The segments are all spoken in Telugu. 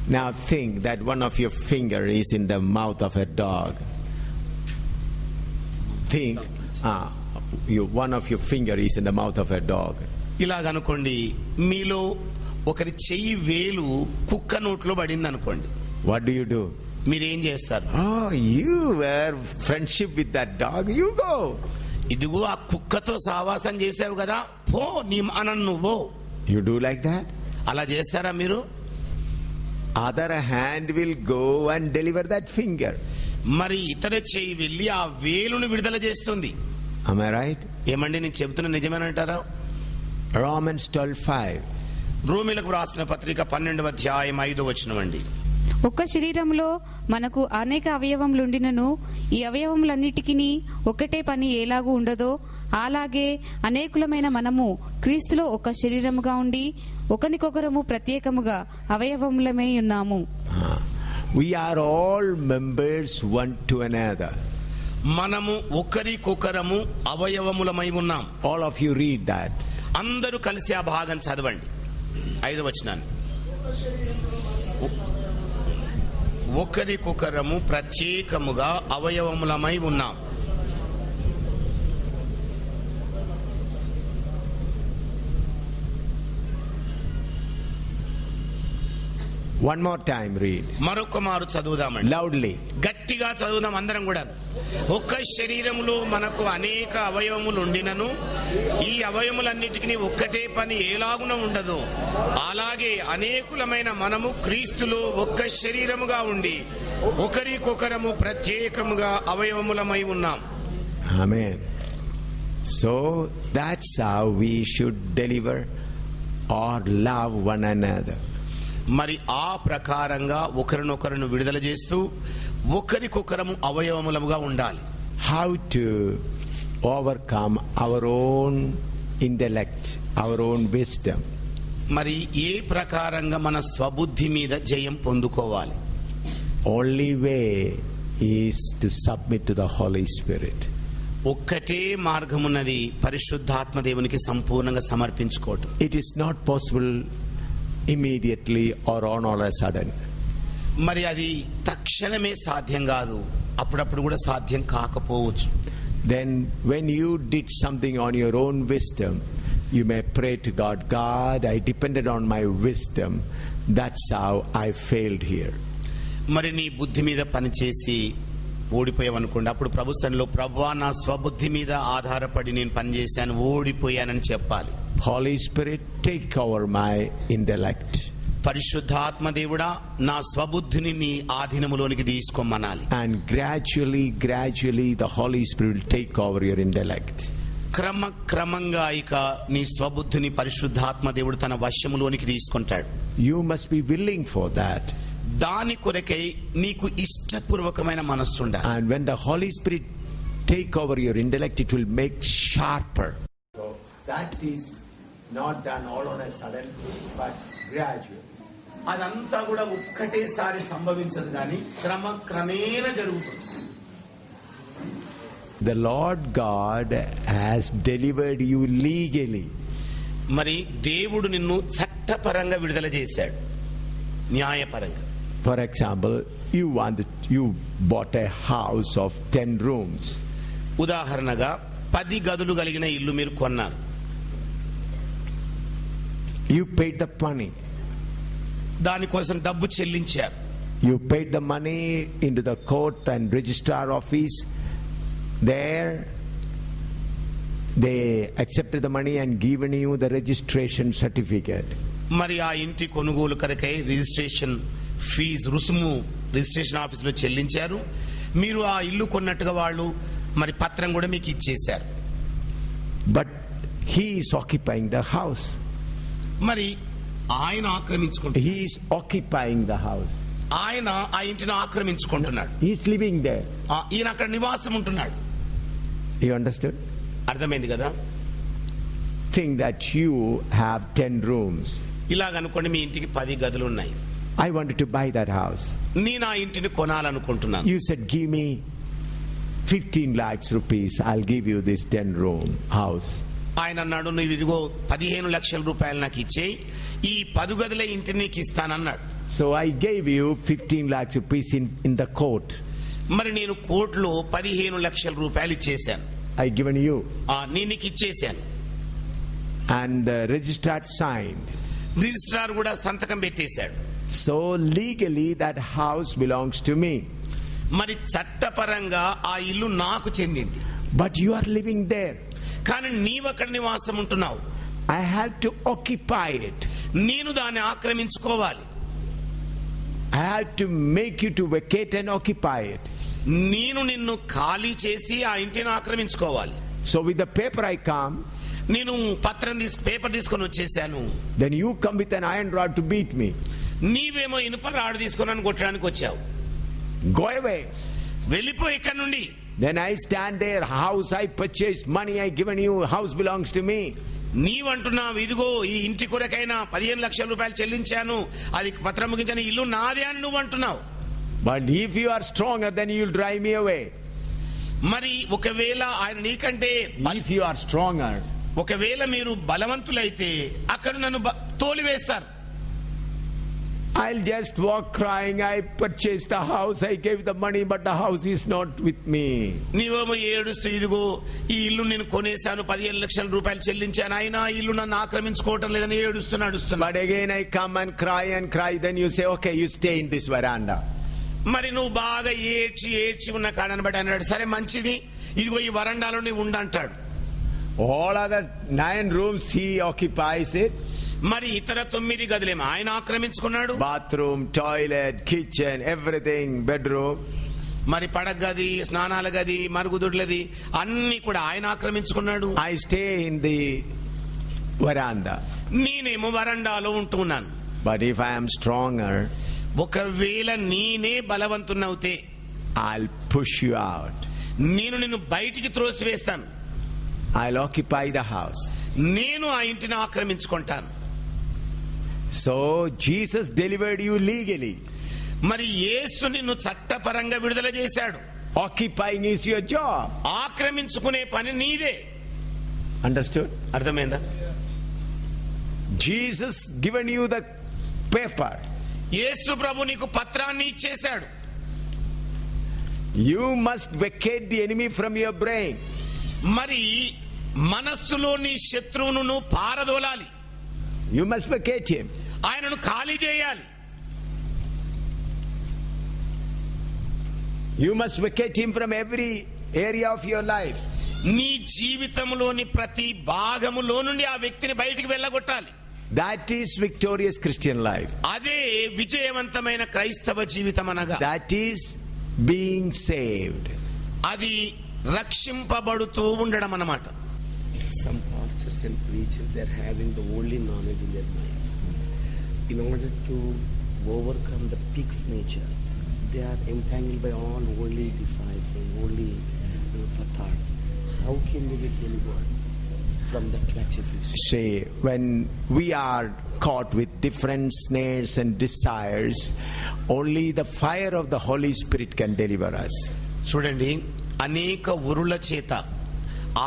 Now think that one of your finger is in the mouth of a dog. Think, one of your finger is in the mouth of a dog. ఇలాగనుకోండి, మీలో ఒకరి చెయ్యి వేలు కుక్క నోట్లో పడింది అనుకోండి. What do you do? మీరేం చేస్తారు? Oh, you were friendship with that dog. You go. ఇదిగో ఆ కుక్కతో సావాసం చేసావు కదా, పో నీ అనన్ను పో. You do like that? అలా చేస్తారా మీరు? Other hand will go and deliver that finger. మరి ఇతర చెయ్యి వెళ్ళి ఆ వేలును విడుదల చేస్తుంది. Am I right? ఏమండి నేను చెబుతున్న నిజమేనంటారా? Romans 12:5. రోమీలకు రాసిన పత్రిక 12వ అధ్యాయం 5వ వచనం అండి. ఒక్క శరీరంలో మనకు అనేక అవయవములుండినను ఈ అవయవములన్నిటికీ ఒకటే పని ఎలాగూ ఉండదో అలాగే అనేకులమైన మనము క్రీస్తులో ఒక శరీరముగా ఉండి ఒకనికొకరము ప్రత్యేకముగా అవయవములమై ఉన్నాము. We are all members one to another. మనము ఒకరికొకరము అవయవములమై ఉన్నాం. All of you read that. అందరూ కలిసి ఆ భాగం చదవండి. 5వ వచనాన్ని. ఒకరికొకరము ప్రత్యేకముగా అవయవములమై ఉన్నాం. One more time read. మరొక మారు చదువుదామండి. Loudly. గట్టిగా చదువుదాం అందరం కూడా. ఒక్క శరీరములో మనకు అనేక అవయవములు ఉండినను ఈ అవయవములన్నిటికీ ఒక్కటే పని ఎలాగున ఉండదు అలాగే అనేకులమైన మనము క్రీస్తులో ఒక్క శరీరముగా ఉండి ఒకరికొకరము ప్రత్యేకముగా అవయవములమై ఉన్నాం. Amen. So that's how we should deliver or love one another. మరి ఆ ప్రకారంగా ఒకరినొకరును విడుదల చేస్తూ ఒకరికొకరము అవయవములుగా ఉండాలి. How to overcome our own intellect, our own wisdom. మరి ఏ ప్రకారంగా మన స్వబుద్ధి మీద జయం పొందుకోవాలి? Only way is to submit to the Holy Spirit. ఒక్కటే మార్గమున్నది, పరిశుద్ధాత్మ దేవునికి సంపూర్ణంగా సమర్పించుకోవటం. It is not possible immediately or on all a sudden. మరి అది తక్షణమే సాధ్యం కాదు, అప్పుడప్పుడు కూడా సాధ్యం కాకపోవచ్చు. Then when you did something on your own wisdom, you may pray to God, God, I depended on my wisdom, that's how I failed here. మరి నీ బుద్ధి మీద పనిచేసి ఓడిపోయావనుకోండి, అప్పుడు ప్రభు సన్నిధిలో ప్రభువా నా స్వబుద్ధి మీద ఆధారపడి నేను పనిచేశాను, ఓడిపోయానని చెప్పాలి. Holy Spirit, take over my intellect. పరిశుద్ధాత్మ దేవుడా నా స్వబుద్ధిని నీ ఆధీనములోనికి తీసుకోమనాలి. And gradually the Holy Spirit will take over your intellect. క్రమంగా ఇక నీ స్వబుద్ధిని పరిశుద్ధాత్మ దేవుడు తన వశములోనికి తీసుకుంటాడు. You must be willing for that. దాని కొరకై నీకు ఇష్టపూర్వకమైన మనస్సు ఉండాలి. And when the Holy Spirit take over your intellect, it will make sharper. So that is not done all on a sudden, but gradually. అదంతా కూడా ఒక్కటేసారి సంభవించదు, కానీ క్రమేణా జరుగుతుంది. The Lord God has delivered you legally. మరి దేవుడు నిన్ను చట్టపరంగా విడుదల చేశాడు, న్యాయపరంగా. For example, you bought a house of 10 rooms. ఉదాహరణగా 10 గదులు కలిగిన ఇల్లు మీరు కొన్నారు. You paid the money. దానికోసం డబ్బు చెల్లించారు. You paid the money into the court and registrar office. There they accepted the money and given you the registration certificate. మరి ఆ ఇంటి కొనుగోలు కొరకై రిజిస్ట్రేషన్ ఫీజు రుసుము రిజిస్ట్రేషన్ ఆఫీసులో చెల్లించారు. మీరు ఆ ఇల్లు కొన్నట్టుగా వాళ్ళు మరి పత్రం కూడా మీకు ఇచ్చేశారు. But he is occupying the house. మరి ఆయన ఆక్రమించుకుంటున్నాడు. He is occupying the house. ఆయన ఆ ఇంటిని ఆక్రమించుకుంటున్నాడు. He is living there. ఈయన అక్కడ నివాసం ఉంటున్నాడు. You understood? అర్థమైంది కదా? Think that you have 10 rooms. ఇలాగనుకోండి, మీ ఇంటికి 10 గదులు ఉన్నాయి. I wanted to buy that house. నేను ఆ ఇంటిని కొనాలనుకుంటున్నాను. You said, give me 15 lakhs rupees. I'll give you this 10 room house. ఆయన అన్నాడు, నువ్వు ఇదిగో 15 లక్షల రూపాయలు నాకు ఇచ్చేయి, ఈ 10 గదుల ఇంటిని నీకు ఇస్తానన్నాడు. So I gave you 15 lakh rupees in the court. మరి నేను కోర్టులో 15 లక్షల రూపాయలు ఇచ్చేశాను. I given you. నేను నీకు ఇచ్చేశాను. And the registrar signed. Registrar కూడా సంతకం పెట్టేశాడు. So legally that house belongs to me. మరి చట్టపరంగా ఆ ఇల్లు నాకు చెందింది. But you are living there. కానీ నీవు అక్కడ నివాసం ఉంటున్నావు. I have to occupy it. నేను దాన్ని ఆక్రమించుకోవాలి. I have to make you to vacate and occupy it. నేను నిన్ను ఖాళీ చేసి ఆ ఇంటిని ఆక్రమించుకోవాలి. So with the paper I come. నేను పేపర్ తీసుకొని వచ్చేసాను. Then you come with an iron rod to beat me. నీవేమో ఇనుప రాడు తీసుకొని నన్ను కొట్టడానికి వచ్చావు. Go away. వెళ్ళిపో ఇక్కడ నుండి. Then I stand there, house I purchased, money I given you, house belongs to me. నీవంటున్నావు, ఇదిగో ఈ ఇంటి కొరకైనా 15 లక్షల రూపాయలు చెల్లించాను, అది పత్రం ముగించిన ఇల్లు నాదే అని నువ్వు అంటున్నావు. But if you are stronger, then you will drive me away. మరి ఒకవేళ ఆయన నీకంటే If you are stronger, ఒకవేళ మీరు బలవంతులైతే అక్కడ నన్ను తోలివేస్తారు. I'll just walk crying, I purchased the house, I gave the money, but the house is not with me. నీవేమో ఏడుస్తూ, ఇదిగో ఈ ఇల్లు నేను కొనేశాను, 15 లక్షల రూపాయలు చెల్లించాను, అయినా ఇల్లు నన్ను ఆక్రమించుకోవటం లేదని ఏడుస్తున్నా. But again I come and cry, then you say, okay, you stay in this veranda. మరి నువ్వు బాగా ఏడ్చి ఉన్న కాడని బట్టి అన్నాడు, సరే మంచిది, ఇదిగో ఈ వరండాలో నీవు ఉండంటాడు. All other 9 rooms he occupies it. మరి ఇతర 9 గదులేమో ఆయన ఆక్రమించుకున్నాడు. Bathroom, toilet, kitchen, everything, bedroom. మరి పడక గది, స్నానాల గది, మరుగుదొడ్లది అన్ని కూడా ఆయన ఆక్రమించుకున్నాడు. I stay in the veranda. నేనేమో వరండాలో ఉంటున్నాను. But if I am stronger, ఒకవేళ నేనే బలవంతున్నవుతే I'll push you out. నేను నిన్ను బయటికి త్రోసివేస్తాను. I'll occupy the house. నేను ఆ ఇంటిని ఆక్రమించుకుంటాను. So Jesus delivered you legally. మరి యేసు నిన్ను చట్టపరంగా విడుదల చేశాడు. Occupying is your job. ఆక్రమించుకునే పని నీదే. Understood? అర్థమైందా? Jesus given you the paper. యేసు ప్రభు నీకు పత్రాన్ని ఇచ్చేశాడు. You must vacate the enemy from your brain. మరి మనస్సులోని శత్రువును పారదోలాలి. You must vacate him. ఆయనను ఖాళీ చేయాలి. You must vacate him from every area of your life. నీ జీవితంలోని ప్రతి భాగములో నుండి ఆ వ్యక్తిని బయటికి వెళ్ళగొట్టాలి. That is victorious Christian life. అదే విజయవంతమైన క్రైస్తవ జీవితం అనగా. That is being saved. అది రక్షింపబడుతూ ఉండడం అన్నమాట. Some pastors and preachers, they are having the worldly knowledge in their minds. In order to overcome the pig's nature, they are entangled by all worldly desires and worldly thoughts. How can they be delivered from the clutches? See, when we are caught with different snares and desires, only the fire of the Holy Spirit can deliver us. చూడండి, అనేక ఉరుల చేత,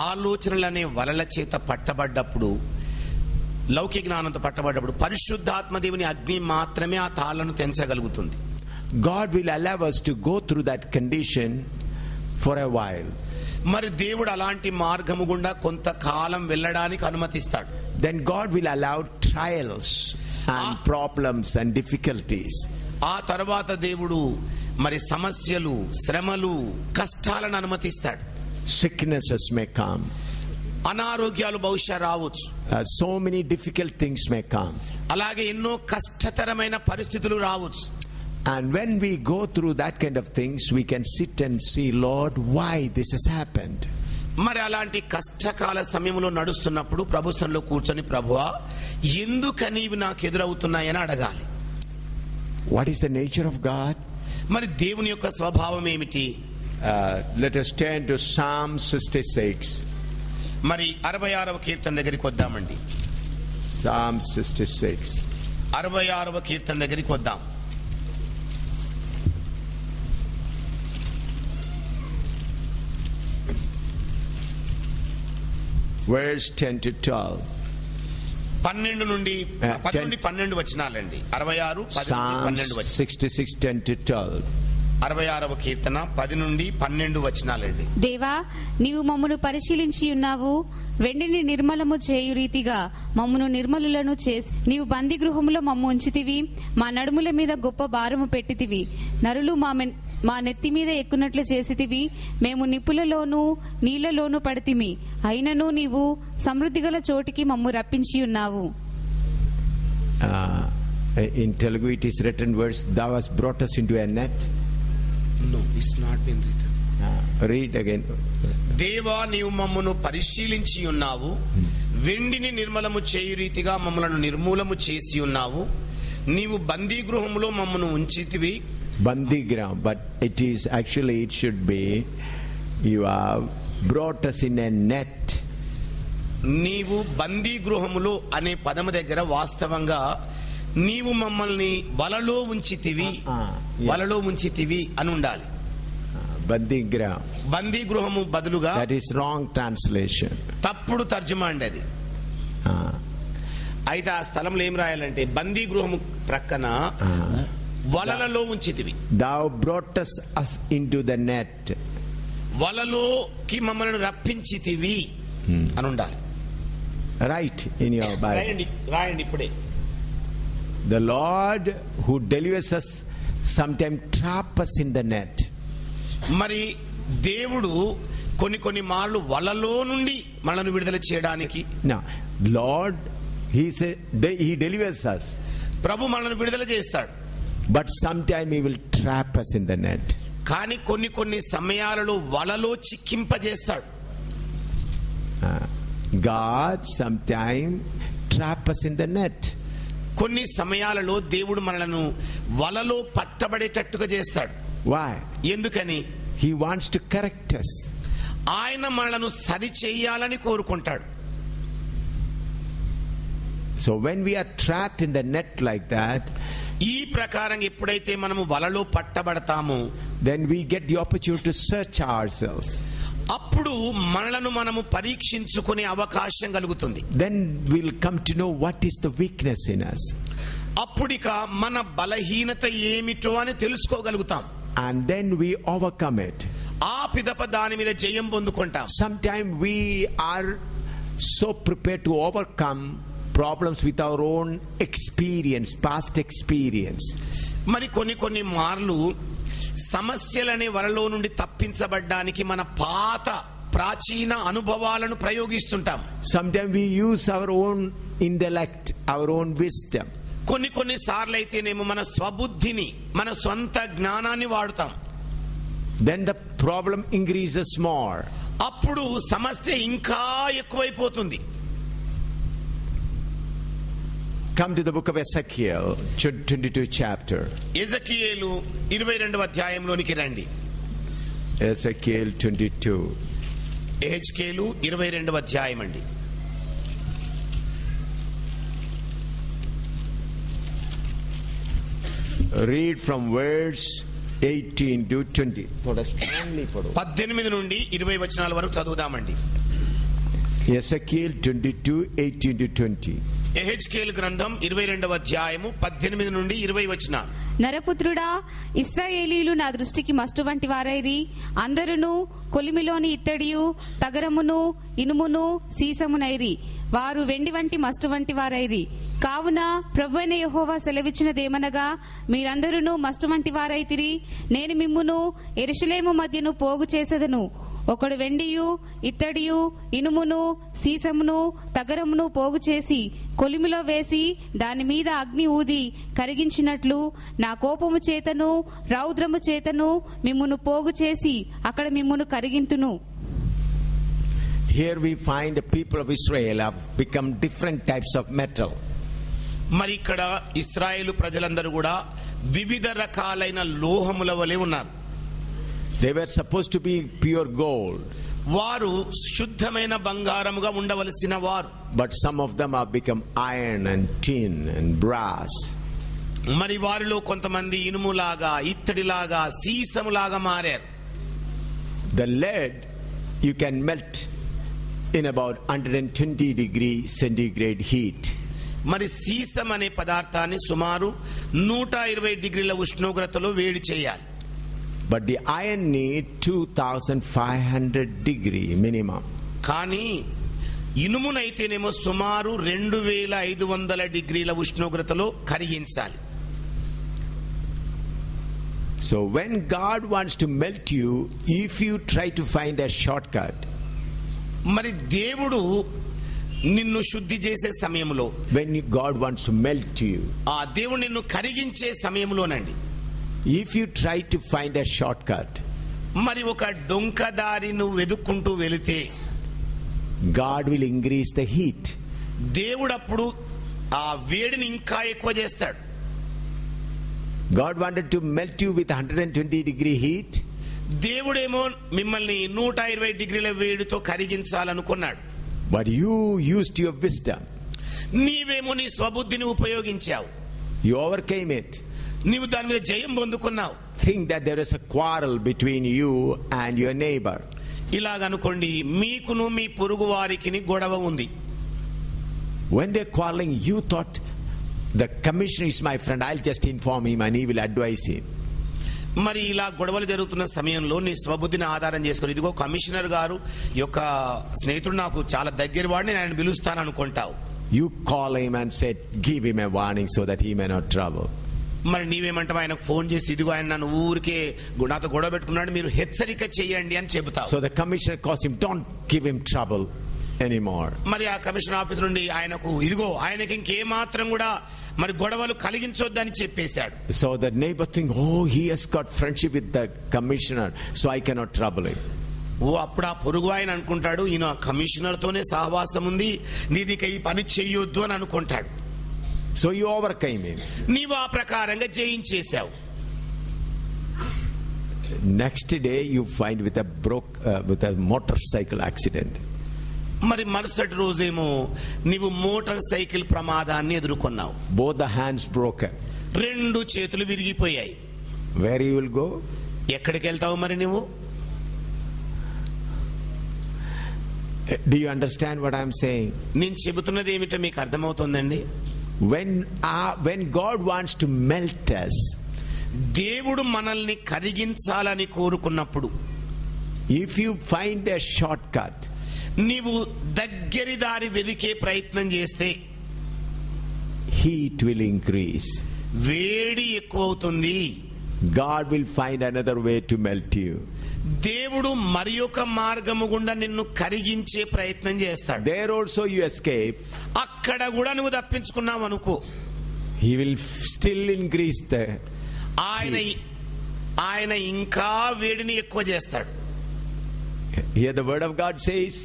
ఆలోచనలనే వలల చేత పట్టబడ్డప్పుడు, లౌకిక జ్ఞానంతో పట్టబడ్డప్పుడు పరిశుద్ధాత్మ దేవుని అగ్ని మాత్రమే ఆ తాళ్లను తెంచగలుగుతుంది. God will allow us to go through that condition for a while. మరి దేవుడు అలాంటి మార్గము గుండా కొంతకాలం వెళ్ళడానికి అనుమతిస్తాడు. Then God will allow trials and problems and difficulties. ఆ తర్వాత దేవుడు మరి సమస్యలు, శ్రమలు, కష్టాలను అనుమతిస్తాడు. Sicknesses may come. అనారోగ్యాలు బహుశా రావచ్చు. So many difficult things may come. అలాగే ఎన్నో కష్టతరమైన పరిస్థితులు రావచ్చు. And when we go through that kind of things, we can sit and see, Lord, why this has happened? మరి అలాంటి కష్టకాల సమయంలో నడుస్తున్నప్పుడు ప్రభుత్వంలో కూర్చొని, ప్రభువా ఎందుకని ఇవి నాకు ఎదురవుతున్నాయని అడగాలి. What is the nature of God? మరి దేవుని యొక్క స్వభావం ఏమిటి? Let us turn to Psalm 66. మరి 66వ కీర్తన దగ్గరికి వద్దామండి. Psalm 66. 66వ కీర్తన దగ్గరికి వద్దాం. Verse 10 to 12. 12 నుండి 12 వచనాలండి. 66 Psalms 66, 10 to 12. 66వ కీర్తన 10 నుండి 12 వచనాలండి. దేవా, నీవు మమ్మను పరిశీలించి ఉన్నావు. వెండిని నిర్మలము చేయు రీతిగా మమ్మను నిర్మలులను చేసి నీవు బందీ గృహములో మమ్ము ఉంచితివి. మా నడుముల మీద గొప్ప భారము పెట్టితివి. నరులు మా నెత్తి మీద ఎక్కునట్లు చేసితివి. మేము నిప్పులలోనూ నీళ్లలోనూ పడితిమి. అయినను నీవు సమృద్ధి గల చోటికి మమ్ము రప్పించి ఉన్నావు. In Telugu it is written words, thou hast brought us into a net. No, it's not been written. Read again. దేవా, నీవు మమ్మను పరిశీలించి ఉన్నావు. వెండిని నిర్మలము చేయు రీతిగా మమ్మలను నిర్మూలము చేసి ఉన్నావు. నీవు బందీ గృహములో మమ్మను ఉంచితివి. Bandigram, but it is actually, it should be, you have brought us in a net. నీవు బందీ గృహములో అనే పదము దగ్గర వాస్తవంగా నీవు మమ్మల్ని వలలో ఉంచితివి, వలలో ఉంచితివి అని ఉండాలి. Bandigram. బందీ గృహము బదులుగా That is wrong translation. తప్పుడు తర్జుమా అండి అది. అయితే ఆ స్థలంలో ఏం రాయాలంటే బందీ గృహము ప్రక్కన వలలలో ఉంచితివి. Thou brought us into the net. వలలోకి మమ్మల్ని రప్పించితివి అని ఉండాలి. Right in your Bible. రాయండి ఇప్పుడే. The Lord who delivers us sometimes trap us in the net. మరి దేవుడు కొన్ని మార్లు వలలో నుండి మనల్ని విడుదల చేయడానికి, Now, Lord, He delivers us. ప్రభు మనల్ని విడుదల చేస్తాడు. But sometime He will trap us in the net. కానీ కొన్ని సమయాలలో వలలో చిక్కింపజేస్తాడు. God sometime trap us in the net. కొన్ని సమయాలలో దేవుడు మనలను వలలో పట్టబడేటట్టుగా చేస్తాడు. Why? ఎందుకని? He wants to correct us. ఆయన మనలను సరి చేయాలని కోరుకుంటాడు. So when we are trapped in the net like that, ఈ ప్రకారం ఎప్పుడైతే మనము వలలో పట్టబడతామో, then we get the opportunity to search ourselves. అప్పుడు మనలను మనము పరీక్షించుకునే అవకాశం కలుగుతుంది. Then we'll come to know what is the weakness in us. అప్పుడిక మన బలహీనత ఏమిటో అని తెలుసుకోగలుగుతాం. And then we overcome it. ఆ పిదప దాని మీద జయం పొందుకుంటాం. Sometimes we are so prepared to overcome problems with our own experience, past experience. మరి కొన్ని మార్లు సమస్యలనే వలలో నుండి తప్పించబడ్డానికి మన పాత ప్రాచీన అనుభవాలను ప్రయోగిస్తుంటాం. Sometimes we use our own intellect, our own wisdom. కొన్ని సార్లు అయితేనేమో మన స్వబుద్ధిని, మన సొంత జ్ఞానాన్ని వాడుతాం. Then the problem increases more. అప్పుడు సమస్య ఇంకా ఎక్కువైపోతుంది. Come to the book of Ezekiel, 22 chapter. ఎజెకియేలు 22వ అధ్యాయంలోనికి రండి. Ezekiel 22. ఎహెజ్కేలు 22వ అధ్యాయం అండి. Read from verse 18 to 20. 18 నుండి 20 వచనాల వరకు చదువుదామండి. Ezekiel 22, 18 to 20. ఎహెజ్కేలు గ్రంథం 22వ అధ్యాయము 18 నుండి 20 వచనాలు. నరపుత్రుడా, ఇశ్రాయేలీలు నా దృష్టికి మస్టు వంటి వారైరి. అందరును కొలిమిలోని ఇత్తడియు తగరమును ఇనుమును సీసమునైరి. వారు వెండి వంటి మస్టు వంటి వారైరి. కావున ప్రభువైన యెహోవా సెలవిచ్చినదేమనగా, మీరందరూ మస్టు వంటి వారైతిరి. నేను మిమ్మును యెరూషలేము మధ్యను పోగు చేసేదను. ఒకడు వెండియు ఇత్తడియు ఇనుమును సీసమును తగరమును పోగు చేసి కొలిమిలో వేసి దాని మీద అగ్ని ఊది కరిగించినట్లు నా కోపము చేతను రౌద్రము చేతను మిమ్మును పోగు చేసి అక్కడ మిమ్మును కరిగింతును. Here we find the people of Israel have become different types of metal. మరి ఇక్కడ ఇశ్రాయేలు ప్రజలందరూ కూడా వివిధ రకాలైన లోహముల వలె ఉన్నారు. They were supposed to be pure gold. వారు శుద్ధమైన బంగారముగా ఉండవలసిన వారు. But some of them have become iron and tin and brass. మరి వారిలో కొంతమంది ఇనుములాగా ఇత్తడిలాగా సీసములాగా మారారు. The lead you can melt in about 120 degree centigrade heat. మరి సీసం అనే పదార్థాన్ని సుమారు 120 డిగ్రీల ఉష్ణోగ్రతలో వేడి చేయాలి. But the iron need 2500 degree minimum. కానీ ఇనుమునైతేనేమో సుమారు 2500 డిగ్రీల ఉష్ణోగ్రతలో కరిగించాలి. So when God wants to melt you, if you try to find a shortcut, మరి దేవుడు నిన్ను శుద్ధి చేసే సమయంలో, when God wants to melt you, ఆ దేవుడు నిన్ను కరిగించే సమయంలోనండి, if you try to find a shortcut, మరి ఒక డొంక దారి నువ్వు వెదుక్కుంటూ వెళితే God will increase the heat. దేవుడు అప్పుడు ఆ వేడిని ఇంకా ఎక్కువ చేస్తాడు. God wanted to melt you with 120 degree heat. దేవుడేమో మిమ్మల్ని 120 డిగ్రీల వేడితో కరిగించాలనుకున్నాడు. But you used your wisdom. నీవేమో నీ స్వబుద్ధిని ఉపయోగించావు. You overcame it. నీవు దాని మీద జయం పొందుకున్నావు. Think that there is a quarrel between you and your neighbor. ఇలాగనుకోండి, మీకును మీ పొరుగు వారికి గొడవ ఉంది. When they're quarreling, you thought the commissioner is my friend, I'll just inform him and he will advise him. మరి ఇలా గొడవలు జరుగుతున్న సమయంలో నీ స్వబుద్ధిని ఆధారం చేసుకుని, ఇదిగో కమిషనర్ గారు యొక్క స్నేహితుడు నాకు చాలా దగ్గర వాడిని, నేను ఆయన పిలుస్తాను అనుకుంటావు. You call him and said, give him a warning so that he may not trouble. మరి నీవేమంటావు, ఆయనకు ఫోన్ చేసి ఇదిగో ఆయన నన్ను ఊరికే నాతో గొడవ పెట్టుకున్నాడు, మీరు హెచ్చరిక చేయండి అని చెబుతావు. So the commissioner calls him, don't give him trouble anymore. మరి ఆ కమిషనర్ ఆఫీస్ నుండి ఆయనకు ఇదిగో ఆయనకి ఇంకేమాత్రం కూడా మరి గొడవలు కలిగించొద్దని చెప్పేశాడు. So the neighbor think, oh, he has got friendship with the commissioner, so I cannot trouble him. అప్పుడు ఆ పొరుగు ఆయన అనుకుంటాడు, ఈయన కమిషనర్ తోనే సహవాసం ఉంది, నేను ఇక ఈ పని చెయ్యొద్దు అని అనుకుంటాడు. So you overcame him. నీవు ఆ ప్రకారంగా జయించేశావు. Next day you find with a motorcycle accident. మరి మరుసటి రోజేమో నీవు మోటార్ సైకిల్ ప్రమాదాన్ని ఎదుర్కొన్నావు. Both the hands broken. 2 చేతులు విరిగిపోయాయి. Where you will go? ఎక్కడికి వెళ్తావు మరి నువ్వు? Do you understand what I'm saying? నేను చెబుతున్నది ఏమిటో మీకు అర్థమవుతుందండి? When God wants to melt us, దేవుడు మనల్ని కరిగించాలని కోరుకున్నప్పుడు, if you find a shortcut, నీవు దగ్గరి దారి వెదికే ప్రయత్నం చేస్తే heat will increase. వేడి ఎక్కువ అవుతుంది. God will find another way to melt you. దేవుడు మరి ఒక మార్గము గుండా నిన్ను కరిగించే ప్రయత్నం చేస్తాడు. There also you escape. అక్కడ కూడా నువ్వు తప్పించుకున్నావు అనుకో, He will still increase the ఆయన ఇంకా వేడిని ఎక్కువ చేస్తాడు. Here the word of God says,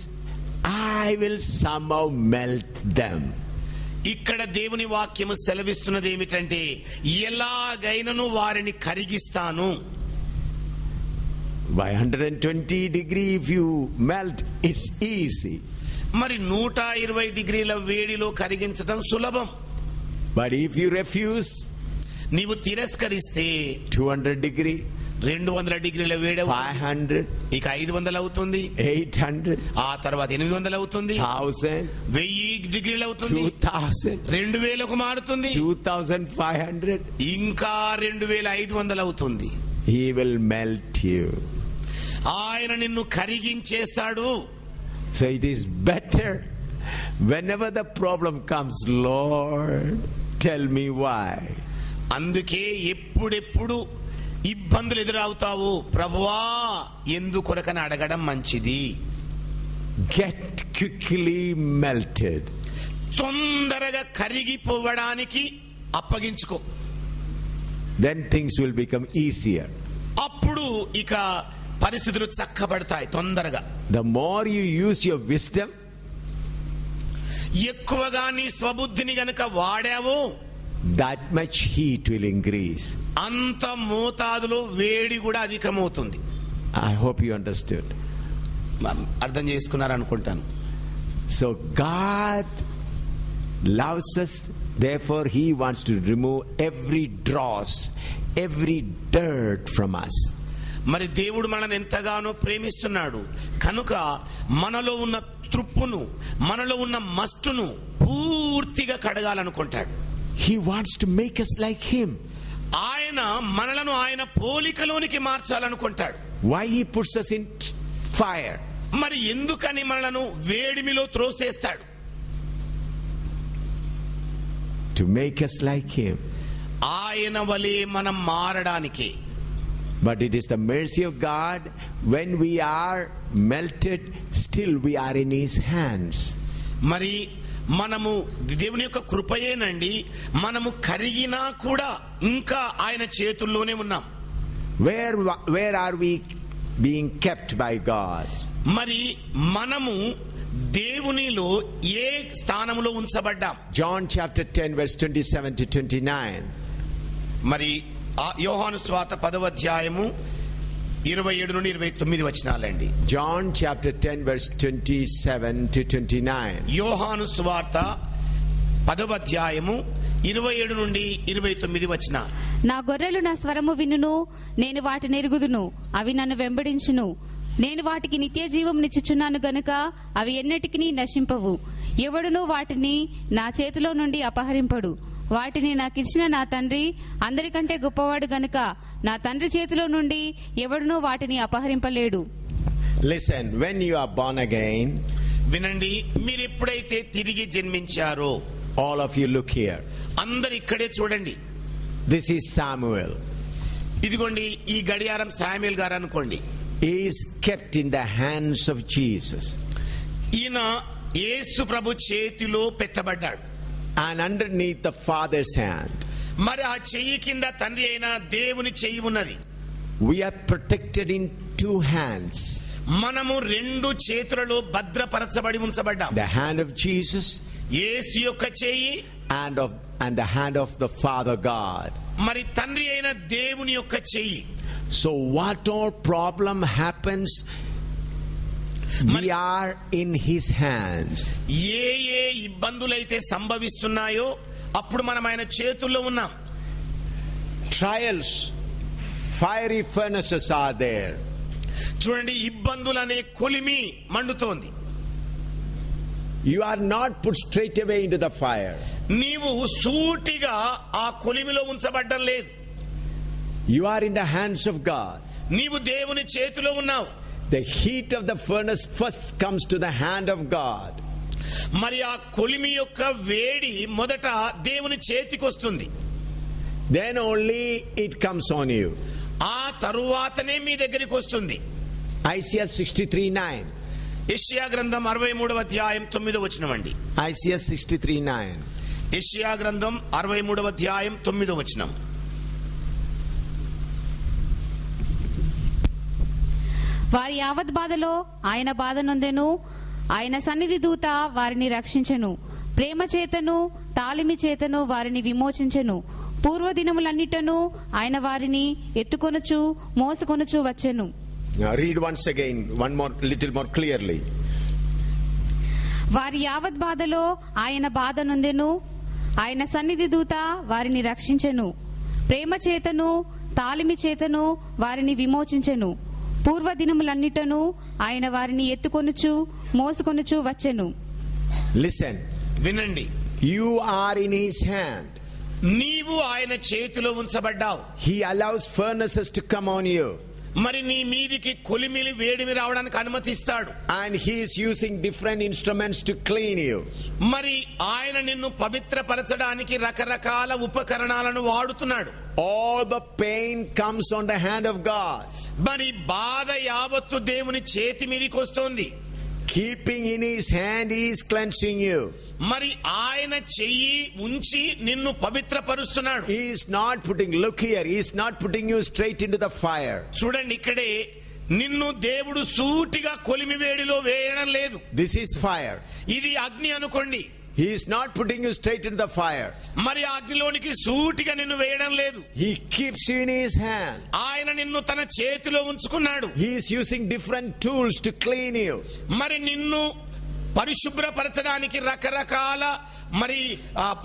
I will somehow melt them. ఇక్కడ దేవుని వాక్యము సెలవిస్తున్నది ఏమిటంటే, ఎలాగైనను వారిని కరిగిస్తాను. By 120 degree if you melt, it's easy. మరి 120 డిగ్రీల వేడిలో కరిగించడం సులభం. But if you refuse, నీవు తిరస్కరిస్తే 200 degree, 200 డిగ్రీల వేడి 500, ఇక 500 అవుతుంది, 800, ఆ తర్వాత 800 అవుతుంది, 1000, 1000 డిగ్రీలు అవుతుంది, 2000, 2000కు మారుతుంది, 2500. ఇంకా 2500 అవుతుంది. He will melt you. ఆయన నిన్ను కరిగించేస్తాడు. So it is better whenever the problem comes, Lord, tell me why. అందుకే ఎప్పుడెప్పుడు ఇబ్బందులు ఎదురవుతావు, ప్రభువా ఎందుకొరకని అడగడం మంచిది. Get quickly melted. తొందరగా కరిగిపోవడానికి అప్పగించుకో. Then things will become easier. అప్పుడు ఇక పరిస్థితులు చక్కబడతాయి తొందరగా. The more you use your wisdom, ఎక్కువగా నీ స్వబుద్ధిని గనుక వాడావు, that much heat will increase. అంత మోతాదులో వేడి కూడా అధికమవుతుంది. I hope you understood. అర్థం చేసుకున్నారనుకుంటాను. So God loves us, therefore He wants to remove every dross, every dirt from us. మరి దేవుడు మనల్ని ఎంతగానో ప్రేమిస్తున్నాడు కనుక మనలో ఉన్న త్రుప్పును, మనలో ఉన్న మస్టును పూర్తిగా కడగాలనుకుంటాడు. He wants to make us like him. ఆయన మనలను ఆయన పోలికలోనికి మార్చాలనుకుంటాడు. Why he puts us in fire? మరి ఎందుకని మనలను వేడిమిలో త్రోసేస్తాడు? To make us like him. ఆయన వలె మనం మారడానికి. But it is the mercy of God, when we are melted, still we are in his hands. మరి మనము దేవుని యొక్క కృపయేనండి, మనము కరిగినా కూడా ఇంకా ఆయన చేతుల్లోనే ఉన్నాం. Where are we being kept by God? మరి మనము దేవునిలో ఏ స్థానంలో ఉంచబడ్డాం? John chapter 10 verse 27 to 29. మరి యోహాను సువార్త 10వ అధ్యాయము 27 నుండి 29 వచనాలండి. John chapter 10 verse 27 to 29. యోహాను సువార్త 10వ అధ్యాయము 27 నుండి 29 వచనాలు. నా గొర్రెలు నా స్వరము వినును, నేను వాటిని ఎరుగుదును, అవి నన్ను వెంబడించును. నేను వాటికి నిత్య జీవం నిచ్చుచున్నాను గనుక అవి ఎన్నటికి నశింపవు. ఎవడునూ వాటిని నా చేతిలో నుండి అపహరింపడు. వాటిని నాకిచ్చిన నా తండ్రి అందరికంటే గొప్పవాడు గనుక నా తండ్రి చేతిలో నుండి ఎవడునూ వాటిని అపహరింపలేడు. Listen, when you are born again, వినండి, మీరు ఎప్పుడైతే తిరిగి జన్మించారో, all of you look here. అందరు ఇక్కడే చూడండి. This is Samuel. ఇదిగోండి, ఈ గడియారం శామ్యూయల్ గారు అనుకోండి. He is kept in the hands of Jesus. ఈయన యేసు ప్రభు చేతిలో పెట్టబడ్డాడు. And underneath the Father's hand. మరి ఆ చెయ్యి కింద తండ్రి అయిన దేవుని చెయ్యి ఉన్నది. We are protected in two hands. మనము రెండు చేతులలో భద్రపరచబడి ఉంచబడ్డాం. The hand of Jesus యేసు యొక్క చెయ్యి and the hand of the Father God. మరి తండ్రి అయిన దేవుని యొక్క చెయ్యి. So what all problem happens, we are in his hands. ఏ ఏ ఇబ్బందులైతే సంభవిస్తున్నాయో అప్పుడు మనం ఆయన చేతుల్లో ఉన్నాం. Trials, fiery furnaces are there. చూడండి, ఇబ్బందులనే కొలిమి మండుతోంది. You are not put straight away into the fire. నీవు సూటిగా ఆ కొలిమిలో ఉంచబడ్డం లేదు. You are in the hands of God. నీవు దేవుని చేతిలో ఉన్నావు. The heat of the furnace first comes to the hand of God. మరి ఆ కొలిమి యొక్క వేడి మొదట దేవుని చేతికి వస్తుంది. Then only it comes on you. ఆ తరువాతనే మీ దగ్గరికి వస్తుంది. Isaiah 63:9. యెషయా గ్రంథం 63వ అధ్యాయం 9వ వచనం అండి. Isaiah 63:9. యెషయా గ్రంథం 63వ అధ్యాయం 9వ వచనం. వారి యావత్ బాధలో ఆయన బాధ నొందెను, ఆయన సన్నిధి దూత వారిని రక్షించెను. ప్రేమ చేతను తాళిమి చేతను వారిని విమోచించెను. పూర్వదినములన్నిటను ఆయన వారిని ఎత్తుకొనుచు మోసుకొనుచు వచ్చెను. Now read once again, little more clearly. వారి యావత్ బాధలో ఆయన బాధ నొందెను, ఆయన సన్నిధి దూత వారిని రక్షించెను. ప్రేమ చేతను తాళిమి చేతను వారిని విమోచించెను. పూర్వదినములన్నిటను ఆయన వారిని ఎత్తుకొనుచు మోసుకొనుచు వచ్చెను. Listen, వినండి, you are in his hand. నీవు ఆయన చేతిలో ఉంచబడ్డావు. He allows furnaces to come on you. మరి నీ మీదికి కొలిమిలి వేడిమి రావడానికి అనుమతిస్తాడు. And he is using different instruments to clean you. మరి ఆయన నిన్ను పవిత్రపరచడానికి రకరకాల ఉపకరణాలను వాడుతున్నాడు. All the pain comes on the hand of God. మరి బాధ యావత్తు దేవుని చేతి మీదకి వస్తుంది. Keeping in his hand, he is cleansing you. మరి ఆయన చెయ్యి ఉంచి నిన్ను పవిత్రపరుస్తున్నాడు. He is not putting, look here, he is not putting you straight into the fire. చూడండి, ఇక్కడే నిన్ను దేవుడు సూటిగా కొలిమి వేడిలో వేయడం లేదు. This is fire. ఇది అగ్ని అనుకోండి. He is not putting you straight into the fire. మరి అగ్నిలోనికి సూటిగా నిన్ను వేయడం లేదు. He keeps you in his hand. ఆయన నిన్ను తన చేతిలో ఉంచుకున్నాడు. He is using different tools to clean you. మరి నిన్ను పరిశుభ్రపరచడానికి రకరకాల మరి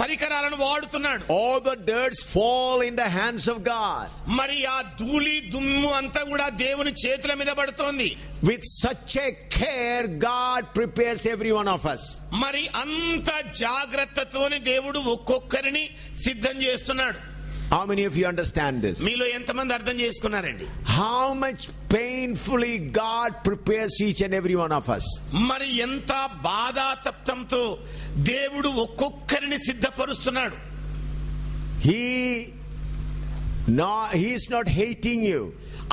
పరికరాలను వాడుతున్నాడు. All the dirts fall in the hands of God. మరి ఆ ధూళి దుమ్ము అంతా కూడా దేవుని చేతుల మీద పడుతోంది. With such a care, God prepares every one of us. మరి అంత జాగ్రత్తతోని దేవుడు ఒక్కొక్కరిని సిద్ధం చేస్తున్నాడు. How many of you understand this? మీలో ఎంతమంది అర్థం చేసుకున్నారండి? How much painfully God prepares each and every one of us. మరి ఎంత బాధాతప్తంతో దేవుడు ఒక్కొక్కరిని సిద్ధపరుస్తున్నాడు. He is not hating you.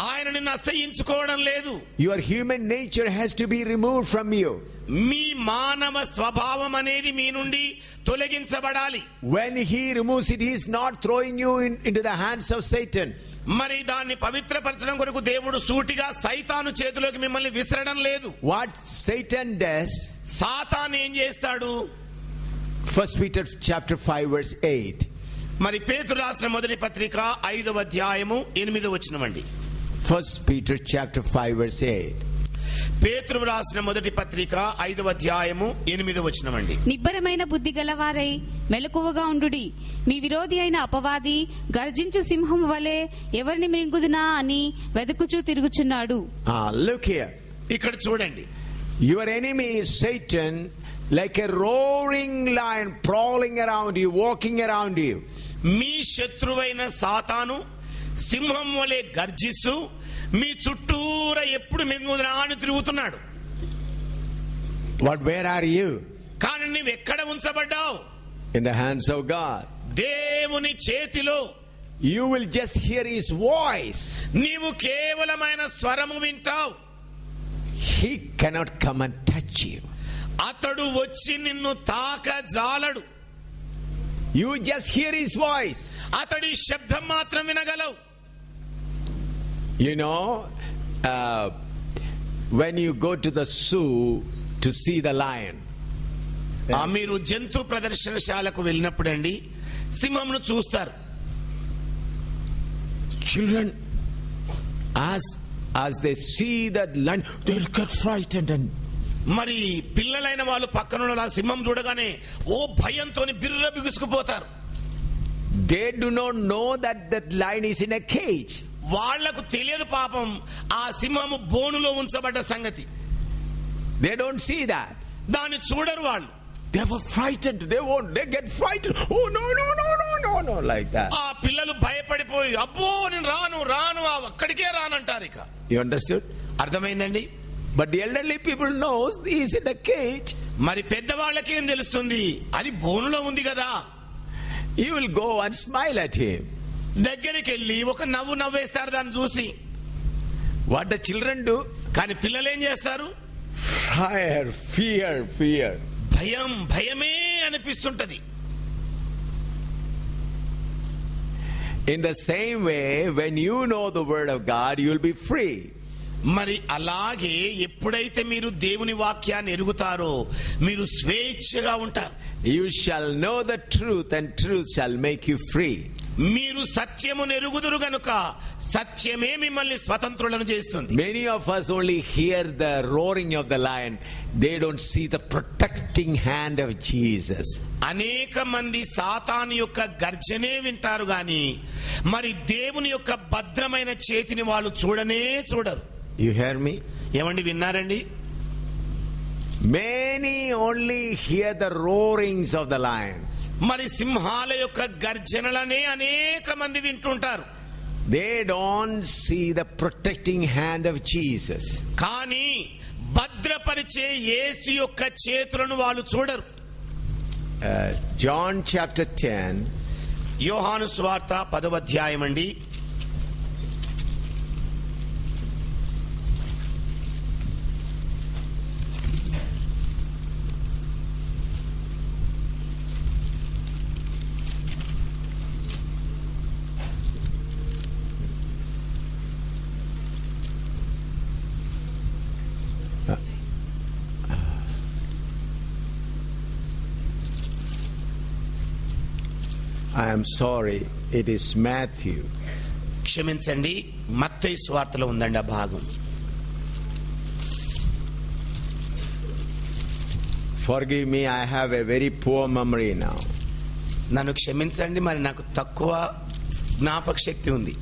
ఆయన నిన్ను అసహ్యించుకోవడం లేదు. Your human nature has to be removed from you. మీ మానవ స్వభావం అనేది మీ నుండి తొలగించబడాలి. When he removes it, he is not throwing you into the hands of Satan. మరి దాన్ని పవిత్రపరచడం కొరకు దేవుడు సూటిగా సైతాను చేతిలోకి మిమ్మల్ని విసరడం లేదు. What Satan does, సాతాను ఏం చేస్తాడు? 1 Peter chapter 5 verse 8. మరి పేతురు రాసిన మొదటి పత్రిక 5వ అధ్యాయము 8వ వచనమండి. 1 Peter chapter 5 verse 8. పేతురు రాసిన మొదటి పత్రిక 5వ అధ్యాయము 8వ వచనమండి. నిబ్బరమైన బుద్ధి గలవారై మెలకువగా ఉండుడి. మీ విరోధి అయిన అపవాది గర్జించు సింహం వలె ఎవరిని మృంగుదునా అని వెదకుచూ తిరుగుచున్నాడు. Look here. ఇక్కడ చూడండి. Your enemy is Satan, like a roaring lion prowling around you, walking around you. మీ శత్రువైన సాతాను సింహం వలె గర్జిస్తూ మీ చుట్టూరా ఎప్పుడు మింగుదనా అని తిరుగుతున్నాడు. Where are you? కానీ నువ్వు ఎక్కడ ఉంచబడ్డావు? In the hands of God. దేవుని చేతిలో. You will just hear his voice. నీవు కేవలమైన స్వరము వింటావు. He cannot come and touch you. అతడు వచ్చి నిన్ను తాకజాలడు. You just hear his voice. అతడి శబ్దం మాత్రం వినగలవు. You know, when you go to the zoo to see the lion, మీరు జంతు ప్రదర్శనశాలకు వెళ్ళినప్పుడండి సింహంను చూస్తారు. Children, as they see that lion, they'll get frightened and మరి పిల్లలైన వాళ్ళు పక్కన సింహం చూడగానే ఓ భయంతోని బిర్ర బిగుసుకుపోతారు. They do not know that that lion is in a cage. వాళ్లకు తెలియదు పాపం ఆ సింహము బోనులో ఉంచబడ్డ సంగతి. They don't see that. దాన్ని చూడరు వాళ్ళు. They were frightened. They get frightened. Oh no, like that. ఆ పిల్లలు భయపడిపోయి అబ్బో నేను రాను అక్కడికే రానంటారు. ఇక You understood? అర్థమైందండి. But the elderly people knows he is in the cage. మరి పెద్దవాళ్ళకేం తెలుస్తుంది? అది బోనులో ఉంది కదా. You will go and smile at him. దగ్గరికి వెళ్ళి ఒక నవ్వు నవ్వేస్తారు దాన్ని చూసి. What the children do? కానీ పిల్లలు ఏం చేస్తారు? Fear. భయమే అనిపిస్తుంటది. In the same way, when you know the word of God, you will be free. మరి అలాగే ఎప్పుడైతే మీరు దేవుని వాక్యాన్ని ఎరుగుతారో మీరు స్వేచ్ఛగా ఉంటారు. You shall know the truth, and truth shall make you free. మీరు సత్యమును ఎరుగుదురు గనుక సత్యమే మిమ్మల్ని స్వతంత్రులను చేస్తుంది. Many of us only hear the roaring of the lion. They don't see the protecting hand of Jesus. అనేక మంది సాతాను యొక్క గర్జనే వింటారు గాని మరి దేవుని యొక్క భద్రమైన చేతిని వాళ్ళు చూడరు. You hear me? ఏమండి విన్నారండి? Many only hear the roarings of the lion. మరి సింహాల యొక్క గర్జనలనే అనేక మంది వింటుంటారు. They don't see the protecting hand of Jesus. కానీ భద్రపరిచే యేసు యొక్క చేతులను వాళ్ళు చూడరు. John chapter 10. యోహాను సువార్త 10వ అధ్యాయం అండి. I am sorry, it is Matthew. క్షమించండి, మత్తయి సువార్తలో ఉందండి ఆ భాగం. Forgive me, I have a very poor memory now. నన్ను క్షమించండి, మరి నాకు తక్కువ జ్ఞాపక శక్తి ఉంది.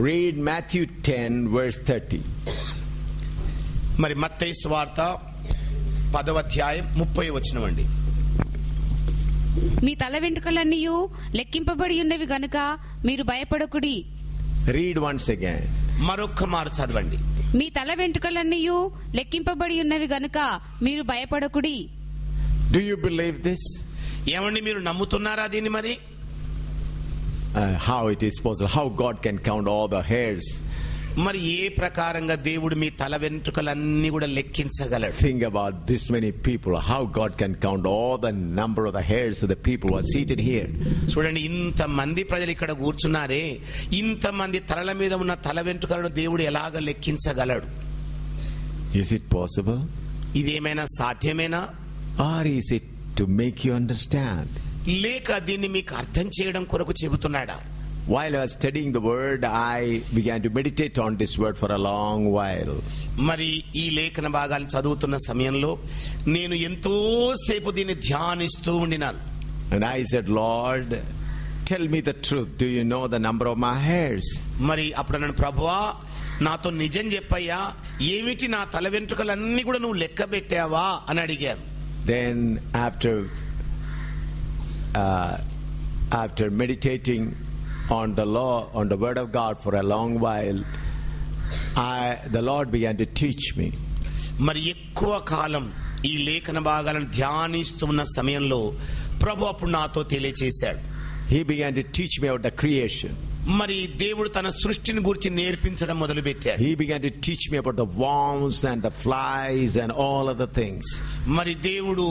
Read Matthew 10 verse 30. మరి మత్తయి సువార్త 10వ అధ్యాయం 30వ వచనం అండి. మీ తల వెంట్రుకలన్నీయు లెక్కింపబడి ఉన్నవి గనుక మీరు భయపడకుడి. Read once again. మరొక్క మారు చదవండి. మీ తల వెంట్రుకలన్నీయు లెక్కింపబడి ఉన్నవి గనుక మీరు భయపడకుడి. Do you believe this? ఏమండి, మీరు నమ్ముతున్నారా దీన్ని? మరి How it is possible? How God can count all the hairs? మరి ఏ ప్రకారంగా దేవుడు మీ తల వెంట్రుకలన్నీ కూడా లెక్కించగలడు? Think about this many people. How God can count all the number of the hairs of the people who are seated here. చూడండి, ఇంతమంది ప్రజలు ఇక్కడ కూర్చున్నారే, ఇంతమంది తలల మీద ఉన్న తల వెంట్రుకలను దేవుడు ఎలాగ లెక్కించగలడు? Is it possible? ఇదేమైనా సాధ్యమేనా? Or is it to make you understand? లేక దీన్ని మీకు అర్థం చేయడం కొరకు చెబుతున్నాడా? While I was studying the word, I began to meditate on this word for a long while. మరి ఈ లేఖన భాగాలను చదువుతున్న సమయంలో నేను ఎంతో సేపు దీన్ని ధ్యానిస్తూ ఉండినాను. And I said, Lord, tell me the truth. Do you know the number of my hairs? మరి అప్పుడు నన్ను, ప్రభువా నాతో నిజం చెప్పయ్యా, ఏమిటి నా తల వెంట్రుకలన్నీ కూడా నువ్వు లెక్క పెట్టావా అని అడిగాను. Then after meditating on the law, on the word of God for a long while, the Lord began to teach me. మరి ఎక్కువ కాలం ఈ లేఖన భాగాలను ధ్యానిస్తున్న సమయంలో ప్రభు అప్పుడు నాతో తెలియచేశాడు. He began to teach me about the creation. మరి దేవుడు తన సృష్టిని గురించి నేర్పించడం మొదలు పెట్టాడు. He began to teach me about the worms and the flies and all other things. మరి దేవుడు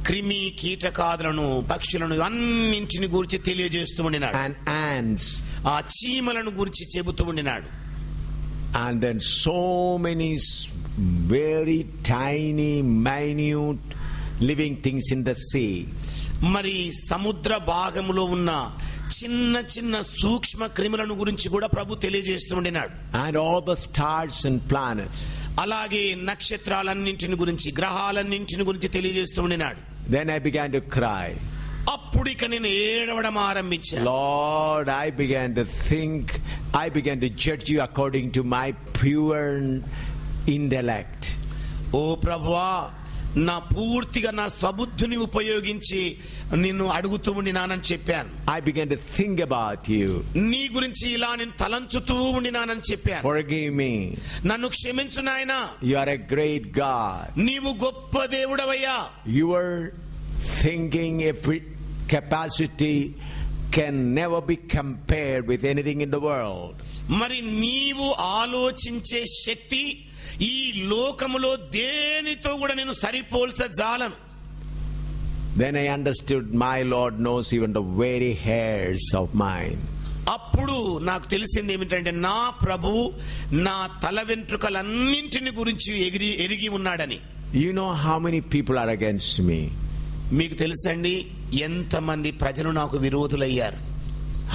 క్రిమి కీటకాదులను, పక్షులను అన్నింటిని గురించి తెలియజేస్తూ ఉండినాడు. And ants. ఆ చీమలను గురించి చెబుతూ ఉండినాడు. And then so many very tiny, minute living things in the sea. మరి సముద్ర భాగములో ఉన్న చిన్న చిన్న సూక్ష్మ క్రిములను గురించి కూడా ప్రభు తెలియజేస్తూ ఉండినాడు. And all the stars and planets. అలాగే నక్షత్రాలన్నింటిని గురించి, గ్రహాలన్నింటిని గురించి తెలియజేస్తూ ఉండినాడు. Then I began to cry. అప్పుడు ఇక నేను ఏడవడం ఆరంభించాను. Lord, I began to think, I began to judge you according to my pure intellect. ఓ ప్రభువా, నా పూర్తిగా నా స్వబుద్ధిని ఉపయోగించి నిన్ను అడుగుతూ ఉండినానని చెప్పాను. I began to think about you. నీ గురించి ఇలా నేను తలంచుతూ ఉండినానని చెప్పాను. Forgive me. నన్ను క్షమించు నాయనా. You are a great God. నీవు గొప్ప దేవుడవయ్యా. Your thinking capacity can never be compared with anything in the world. మరి నీవు ఆలోచించే శక్తి ఈ లోకములో దేనితో కూడా నేను సరిపోల్చజాలను. Then I understood my Lord knows even the very hairs of mine. అప్పుడు నాకు తెలిసింది ఏమిటంటే, నా ప్రభు నా తల వెంట్రుకలన్నింటిని గురించి ఎరిగి ఉన్నాడని. You know how many people are against me? మీకు తెలుసండి ఎంతమంది ప్రజలు నాకు విరోధులయ్యారు.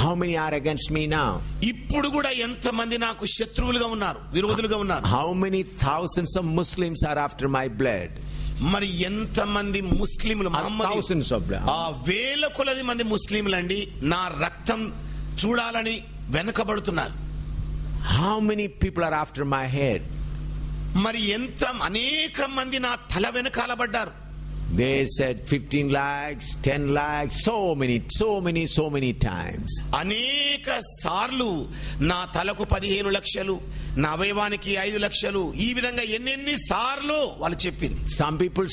How many are against me now? ఇప్పుడు కూడా ఎంతమంది నాకు శత్రువులుగా ఉన్నారు, విరోధులుగా ఉన్నారు. How many thousands of Muslims are after my blood? మరి ఎంతమంది ముస్లింలు, thousands of blood. ఆ వేల కొలది మంది ముస్లింలండి నా రక్తం చూడాలని వెనకబడుతున్నారు. How many people are after my head? మరి అనేక మంది నా తల వెనకాల పడ్డారు. They said 15 lakhs, 10 lakhs, so many times. అనేక సార్లు నా తలకు 15 లక్షలు, నా అవయవానికి 5 లక్షలు, ఈ విధంగా ఎన్ని సార్లు వాళ్ళు చెప్పింది. Some people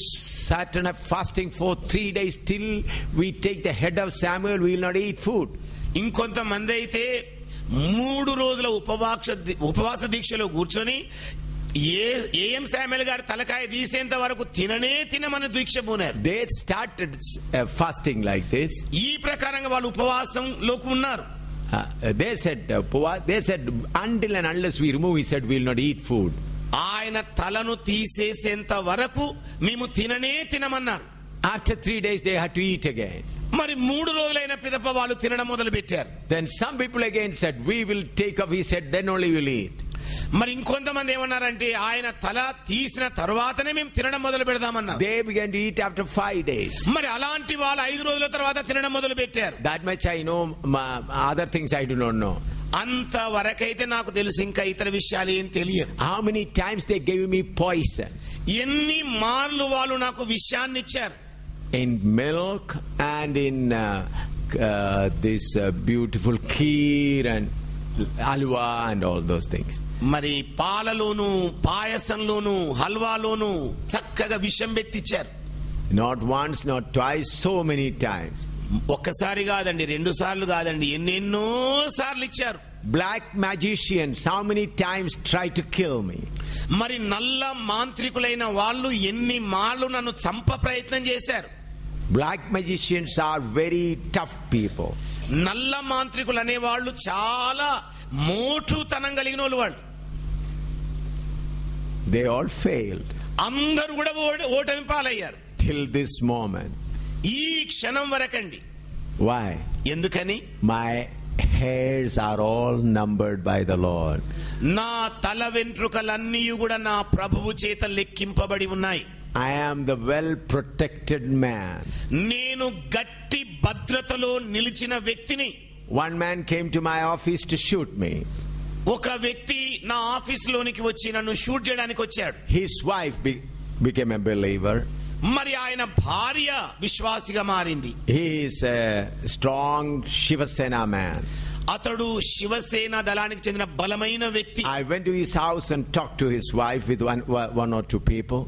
sat on a fasting for 3 days till we take the head of Samuel, we will not eat food. ఇంకొంతమంది అయితే 3 రోజుల ఉపవాస దీక్షలో కూర్చొని ఏఎం శామ్యూల్ గారి తలకాయ తీసేంత వరకు తినమని దీక్ష పూనారు. They started fasting like this. ఈ ప్రకారంగా వాళ్ళు ఉపవాసంలోకి ఉన్నారు. They said until and unless we remove, he said we will not eat food. ఆయన తలను తీసేసేంత వరకు మేము తినమన్నారు. After 3 days they had to eat again. మరి 3 రోజులైన పిదప వాళ్ళు తినడం మొదలు పెట్టారు. Then some people again said we will take off, he said then only we will eat. మరి ఇంకొంతమంది ఏమన్నారంటే ఆయన తల తీసిన తర్వాతనే మేము తినడం మొదలు పెడదామన్నారు. They began to eat after 5 days. మరి అలాంటి వాళ్ళు 5 రోజుల తర్వాత తినడం మొదలు పెట్టారు. That much I know. Other things I do not know. అంత వరకైతే నాకు తెలుసు, ఇంకా ఇతర విషయాలు ఏం తెలియదు. How many times they gave me poison? ఎన్ని మార్లు వాళ్ళు నాకు విషయాన్ని ఇచ్చారు. In milk and in this beautiful kheer and halwa and all those things. మరి పాలలోను పాయసంలోను హల్వాలోను చక్కగా విషం పెట్టించారు. Not once, not twice, so many times. ఒక్కసారి కాదండి, 2 సార్లు కాదండి, ఎన్నెన్నో సార్లు ఇచ్చారు. Black magicians how many times tried to kill me? మరి నల్ల మాంత్రికులైన వాళ్ళు ఎన్ని మార్లు నన్ను చంప ప్రయత్నం చేశారు. Black magicians are very tough people. నల్ల మాంత్రికులు అనే వాళ్ళు చాలా మోటుతనం కలిగిన వాళ్ళు. They all failed అందరూ కూడా ఓటమి పాలయ్యారు. till this moment. ఈ క్షణం వరకండి. Why? ఎందుకని? My hairs are all numbered by the Lord. నా తల వెంట్రుకలన్నీ కూడా నా ప్రభువు చేత లెక్కింపబడి ఉన్నాయి. I am the well protected man. నేను గట్టి భద్రతలో నిలిచిన వ్యక్తిని. One man came to my office to shoot me. ఒక వ్యక్తి నా ఆఫీస్ లోనికి వచ్చి నన్ను షూట్ చేయడానికి వచ్చాడు. His wife became a believer. మరి ఆయన భార్య విశ్వాసిగా మారింది. He is a strong Shiva Sena man. అతడు శివసేన దళానికి చెందిన బలమైన వ్యక్తి. I went to his house and talked to his wife with one or two people.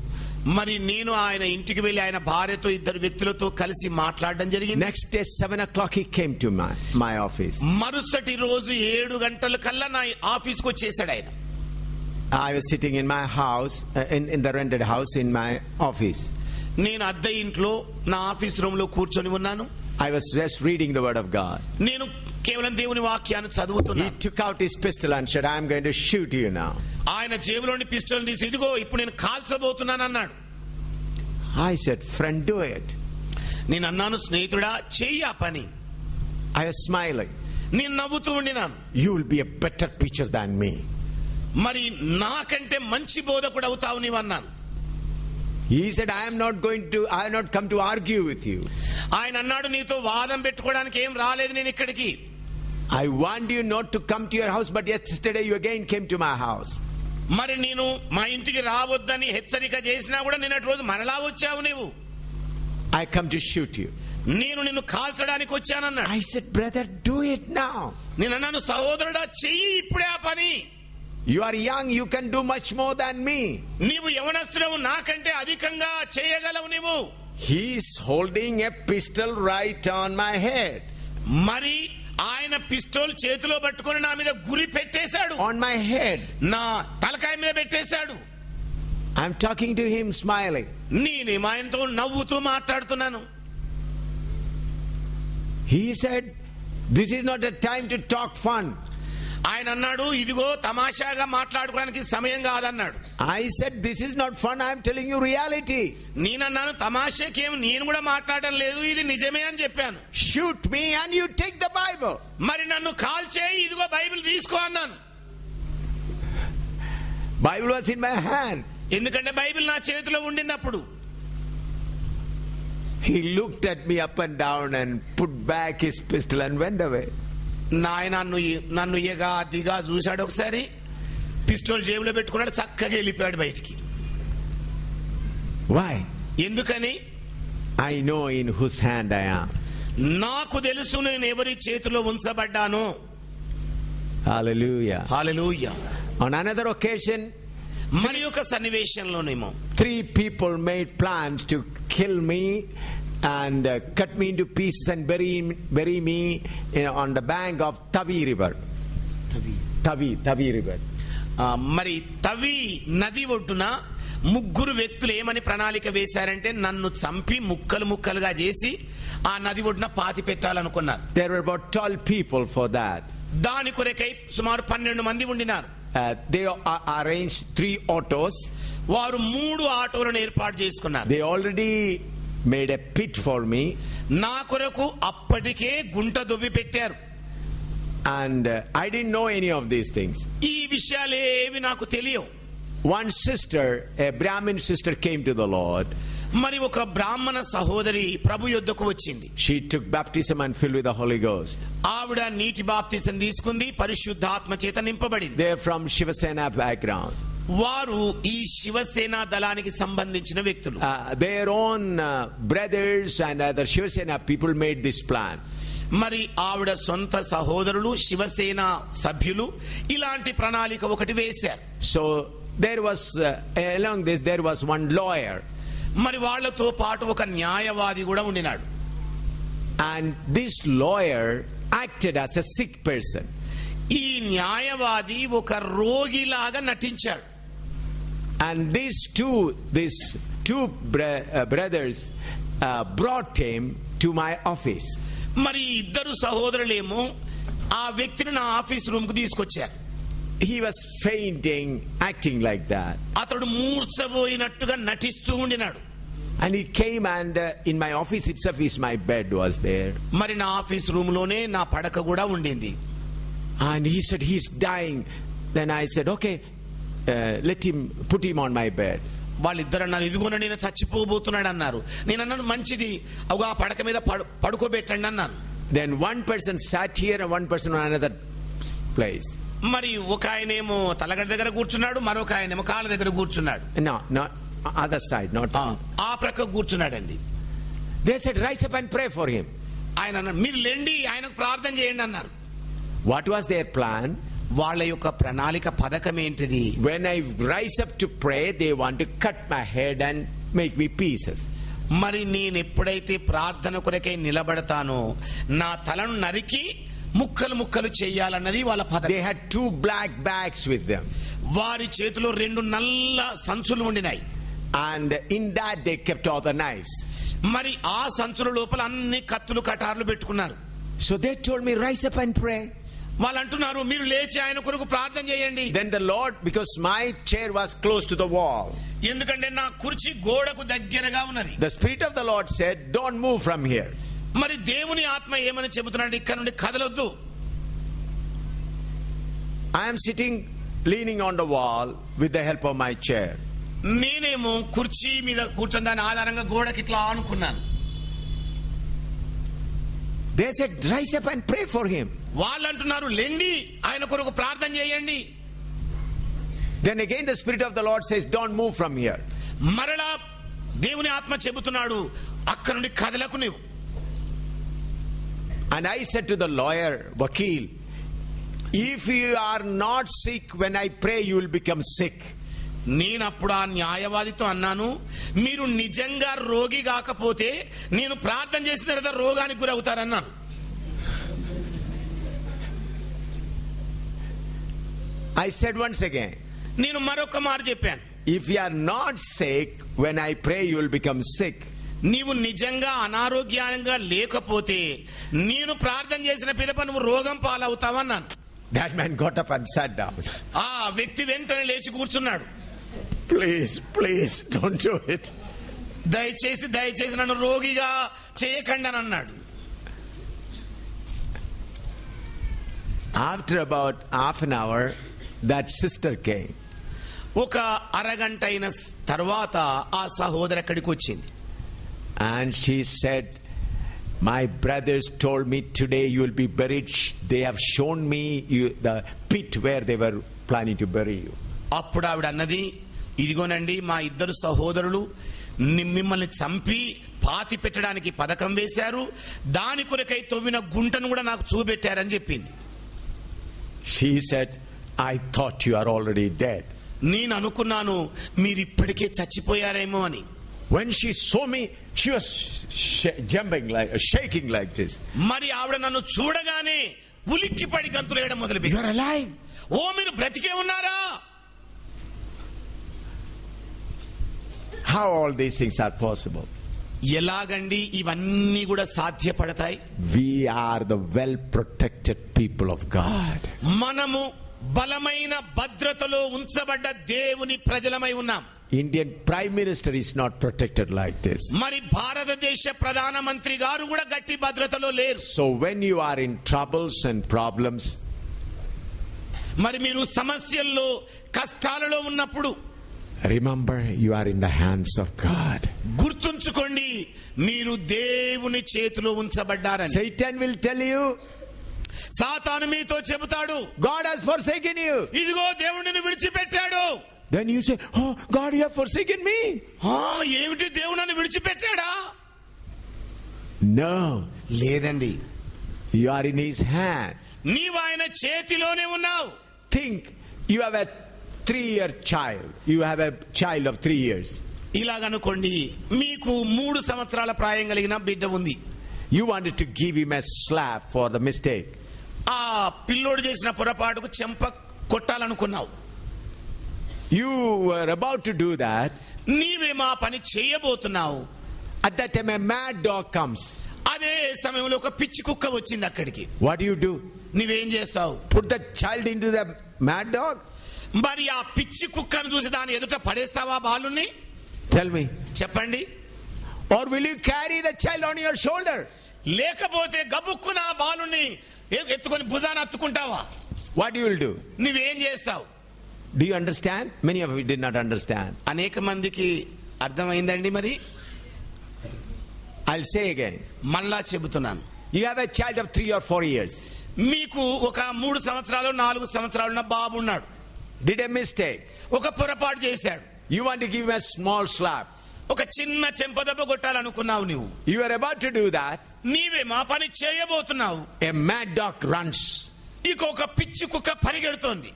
మరి నేను ఆయన ఇంటికి వెళ్లి ఆయన భార్యతో 2 వ్యక్తులతో కలిసి మాట్లాడడం జరిగింది. Next day 7 o'clock he came to my office. మరుసటి రోజు 7 గంటల కల్లా నా ఆఫీస్కి వచ్చేసాడు ఆయన. I was sitting in my house, in the rented house in my office. నేను అద్దె ఇంట్లో నా ఆఫీస్ రూమ్ లో కూర్చొని ఉన్నాను. I was just reading the word of God. నేను కేవలం దేవుని వాక్యాన్ని He చదువుతున్నాను. took out his pistol and said, I am going to shoot you now. ఆయన జేబులోని పిస్టల్ తీసి ఇదిగో ఇప్పుడు నేను కాల్చబోతున్నాను అన్నాడు. I said, friend, do it. నేను అన్నాను, స్నేహితుడా చెయ్యి ఆ పని. I was smiling. నేను నవ్వుతూ ఉండినాను. You will be a better preacher than me. మరి నాకంటే మంచి బోధకుడు అవుతావు నీవు అన్నాను. He said, I have not come to argue with you. ఆయన అన్నాడు, నీతో వాదం పెట్టుకోవడానికి ఏం రాలేదు నేను ఇక్కడికి. I warned you not to come to your house, but yesterday you again came to my house. మరి నేను మా ఇంటికి రావద్దని హెచ్చరిక చేసినా కూడా నిన్నటి రోజు మరలా వచ్చావు నీవు. I come to shoot you. నేను నిన్ను కాల్చడానికి వచ్చానన్నాడు. I said, brother, do it now. నేను అన్నాను, సహోదరుడా చెయ్యి ఇప్పుడే ఆ పని. You are young, you can do much more than me. నీవు యవనస్తుడవు, నాకంటే అధికంగా చేయగలవు నీవు. He is holding a pistol right on my head. మరి ఆయన పిస్టోల్ చేతిలో పట్టుకొని నా మీద గురి పెట్టేశాడు. On my head. నా తలకాయ మీద పెట్టేశాడు. I'm talking to him smiling. నేను ఆయనతో నవ్వుతూ మాట్లాడుతున్నాను. He said, this is not a time to talk fun. ఆయన అన్నాడు, ఇదిగో తమాషాగా మాట్లాడుకోవడానికి సమయం కాదన్నాడు. I said, this is not fun, I am telling you reality. నేనన్నాను, తమాషాకేం నేను కూడా మాట్లాడడం లేదు, ఇది నిజమే అని చెప్పాను. Shoot me and you take the Bible. మరి నన్ను కాల్ చేయి, ఇదిగో బైబిల్ తీసుకో అన్నాను. Bible was in my hand. ఎందుకంటే బైబిల్ నా చేతిలో ఉండింది అప్పుడు. He looked at me up and down and put back his pistol and went away. నాయన నన్ను ఎగా దిగా చూశాడు, ఒకసారి పిస్టోల్ జేబులో పెట్టుకున్నాడు, చక్కగా వెళ్ళిపోయాడు బయటికి. Why? ఎందుకని? I know in whose hand I am. నాకు తెలుసు నేను ఎవరి చేతిలో ఉంచబడ్డాను. Hallelujah. Hallelujah. On another occasion, మరి ఒక సన్నివేశంలోనేమో 3 people made plans to kill me and cut me into pieces and bury me on the bank of Tavi river. Tavi river. మరి తవి నది ఒడ్డున 3 వ్యక్తులు ఏమని ప్రణాళిక వేశారంటే నన్ను చంపి ముక్కలు ముక్కలుగా చేసి ఆ నది ఒడ్డున పాతి పెట్టాలనుకున్నారు. There were about 12 people for that. దాని కొరకై సుమారు 12 మంది ఉండినారు. They arranged 3 autos. వారు 3 ఆటోలను ఏర్పాటు చేసుకున్నారు. They already made a pit for me. నా కొరకు అప్పటికే గుంట దువ్వి పెట్టారు. And I didn't know any of these things. ఈ విషయాలేవి నాకు తెలియవు. One sister, a Brahmin sister, came to the Lord. మరి ఒక బ్రాహ్మణ సహోదరి ప్రభు యొద్దకు వచ్చింది. She took baptism and filled with the Holy Ghost. ఆవిడ నీటి బాప్తిసం తీసుకుంది, పరిశుద్ధాత్మ చేత నింపబడింది. They're from Shivasena background. వారు ఈ శివసేన దళానికి సంబంధించిన వ్యక్తులు. Their own brothers and other Shivasena people made this plan. మరి ఆవిడ సొంత సహోదరులు శివసేన సభ్యులు ఇలాంటి ప్రణాళిక ఒకటి వేశారు. So there was along this there was one lawyer. మరి వాళ్ళతో పాటు ఒక న్యాయవాది కూడా ఉండినాడు. And this lawyer acted as a sick person. ఈ న్యాయవాది ఒక రోగిలాగా నటించాడు. And these two brothers brought him to my office. మరి ఇద్దరు సహోదరులేమో ఆ వ్యక్తిని నా ఆఫీస్ రూమ్ కు తీసుకొచ్చారు. He was fainting, acting like that. అతడు మూర్ఛపోయినట్టుగా నటిస్తూ ఉండినాడు. And he came and in my office itself my bed was there. మరి నా ఆఫీస్ రూమ్ లోనే నా పడక కూడా ఉండింది. And he said he's dying. Then I said, okay, let him put him on my bed. వాళ్ళిద్దరు అన్నారు, ఇదిగోన నేను చచ్చిపోబోతున్నాడు అన్నారు. నేను అన్నాను, మంచిది, అవుగా ఆ పడక మీద పడుకోబెట్టండి అన్నాను. Then one person sat here and one person on another place. మరి ఒక ఆయనేమో తలగడ దగ్గర కూర్చున్నాడు, మరొక ఆయనేమో కాళ్ళ దగ్గర కూర్చున్నాడు. No, not other side, not ఆ ప్రక్క కూర్చున్నాడండి. They said, rise up and pray for him. ఆయన అన్నారు, మీరు లెండి ఆయనకు ప్రార్థన చేయండి అన్నారు. What was their plan? వాళ్ళ యొక్క ప్రణాళిక పథకం ఏంటిది? When I rise up to pray, they want to cut my head and make me pieces. మరి నేను ఎప్పుడైతే ప్రార్థన కొరకై నిలబడతానో నా తలను నరికి ముక్కలు ముక్కలు చేయాలన్నది వాళ్ళ పథకం. They had 2 black bags with them. వారి చేతిలో 2 నల్ల సంచులు ఉండినాయి. And in that they kept all the knives. మరి ఆ సంచుల లోపల అన్ని కత్తులు కటార్లు పెట్టుకున్నారు. So they told me, rise up and pray. వాళ్ళు అంటున్నారు, మీరు లేచి ఆయన కొరకు ప్రార్థన చేయండి. Then the Lord, because my chair was close to the wall, ఎందుకంటే నా కుర్చీ గోడకు దగ్గరగా ఉన్నది. the Spirit of the Lord said, don't move from here. మరి దేవుని ఆత్మ ఏమని చెబుతున్నాడు, ఇక్కడ నుండి కదలొద్దు. I am sitting leaning on the wall with the help of my chair. నేనేమో కుర్చీ మీద కూర్చొని దాని ఆధారంగా గోడకి ఇట్లా ఆనుకున్నాను. They said, rise up and pray for him. వాళ్ళు అంటున్నారు, లెండి ఆయన కొరకు ప్రార్థన చేయండి. Then again the Spirit of the Lord says, don't move from here. మరలా దేవుని ఆత్మ చెబుతున్నాడు, అక్కడ నుండి కదలకు నీవు. And I said to the lawyer, Vakil, if you are not sick when I pray, you will become sick. నేను అప్పుడు ఆ న్యాయవాదితో అన్నాను, మీరు నిజంగా రోగి కాకపోతే నేను ప్రార్థన చేసిన తర్వాత రోగానికి గురవుతారన్నాను. I said once again, నేను మరొక మాట చెప్పాను, if you are not sick when I pray, you will become sick. నీవు నిజంగా అనారోగ్యంగా లేకపోతే నేను ప్రార్థన చేసిన పిదప నువ్వు రోగం పాలవుతావన్నాను. That man got up and sat down. ఆ వ్యక్తి వెంటనే లేచి కూర్చున్నాడు. Please don't do it. దయచేసి నన్ను రోగిగా చేయకండి అని అన్నాడు. After about half an hour, that sister came. ఒక అరగంట అయిన తర్వాత ఆ సహోదరి అక్కడికి వచ్చింది. And she said, my brothers told me today you will be buried. They have shown me the pit where they were planning to bury you. అప్పుడు ఆవిడ అన్నది, ఇదిగోనండి మా ఇద్దరు సహోదరులు మిమ్మల్ని చంపి పాతి పెట్టడానికి పథకం వేశారు, దాని కొరకై తవ్విన గుంటను కూడా నాకు చూపెట్టారని చెప్పింది. She said, I thought you are already dead. నేను అనుకున్నాను మీరు ఇప్పటికే చచ్చిపోయారేమో అని. When she saw me, she was shaking like this. మరి ఆవిడ నన్ను చూడగానే ఉలిక్కిపడి గంతులేయడం మొదలుపెట్టింది. You are alive. ఓ మీరు బ్రతికే ఉన్నారా? How all these things are possible? ఎలాగండి ఇవన్నీ కూడా సాధ్యపడతాయి? We are the well protected people of God. మనము బలమైన భద్రతలో ఉంచబడ్డ దేవుని ప్రజలమై ఉన్నాం. Indian Prime Minister is not protected like this. మరి భారతదేశ ప్రధాన మంత్రి గారు కూడా గట్టి భద్రతలో లేరు. So when you are in troubles and problems, మరి మీరు సమస్యల్లో కష్టాలలో ఉన్నప్పుడు remember you are in the hands of God. గుర్తుంచుకోండి మీరు దేవుని చేతిలో ఉంచబడ్డారని. Satan will tell you, సాతాను మీతో చెబుతాడు, God has forsaken you. ఇదిగో దేవుడు నిన్ను విడిచిపెట్టాడు. Then you say, oh God, you have forsaken me. ఏమిటి దేవుడు నన్ను విడిచిపెట్టాడా? No, లేదండి, you are in his hand. నీవు ఆయన చేతిలోనే ఉన్నావు. Think, you have a 3-year child. You have a child of 3 years. ఇలాగనుకోండి, మీకు 3 సంవత్సరాల ప్రాయం కలిగిన బిడ్డ ఉంది. You wanted to give him a slap for the mistake. ఆ పిల్లోడు చేసిన పొరపాటుకు చెంప కొట్టాలనుకున్నావు. You were about to do that. నీవేమో ఆ పని చేయబోతున్నావు. At that time a mad dog comes. అదే సమయంలో ఒక పిచ్చి కుక్క వచ్చింది అక్కడికి. What do you do? నువ్వేం చేస్తావు? Put the child into the mad dog? మరి ఆ పిచ్చి కుక్కను చూసి దాని ఎదుట పడేస్తావా బాలుని? Tell me. చెప్పండి. Or will you carry the child on your shoulder? లేకపోతే గబుక్కున ఆ బాలుని ఎత్తుకొని భుజాన అత్తుకుంటావా? What you will do? నువ్వేం చేస్తావు? Do you understand? Many of you did not understand. అనేక మందికి అర్థమైందండి. మరి I'll say again. మళ్ళా చెబుతున్నాను. You have a child of 3 or 4 years. మీకు ఒక 3 సంవత్సరాలు 4 సంవత్సరాలు ఉన్న బాబు ఉన్నాడు. Did a mistake. ఒక పొరపాటు చేశాడు. You want to give him a small slap. ఒక చిన్న చెంపదెబ్బ కొట్టాలనుకున్నావు. నువ్వు You are about to do that. నీవే మా పని చేయబోతున్నావు. A mad dog runs. ఇంకొక పిచ్చి కుక్క పరిగెడుతోంది.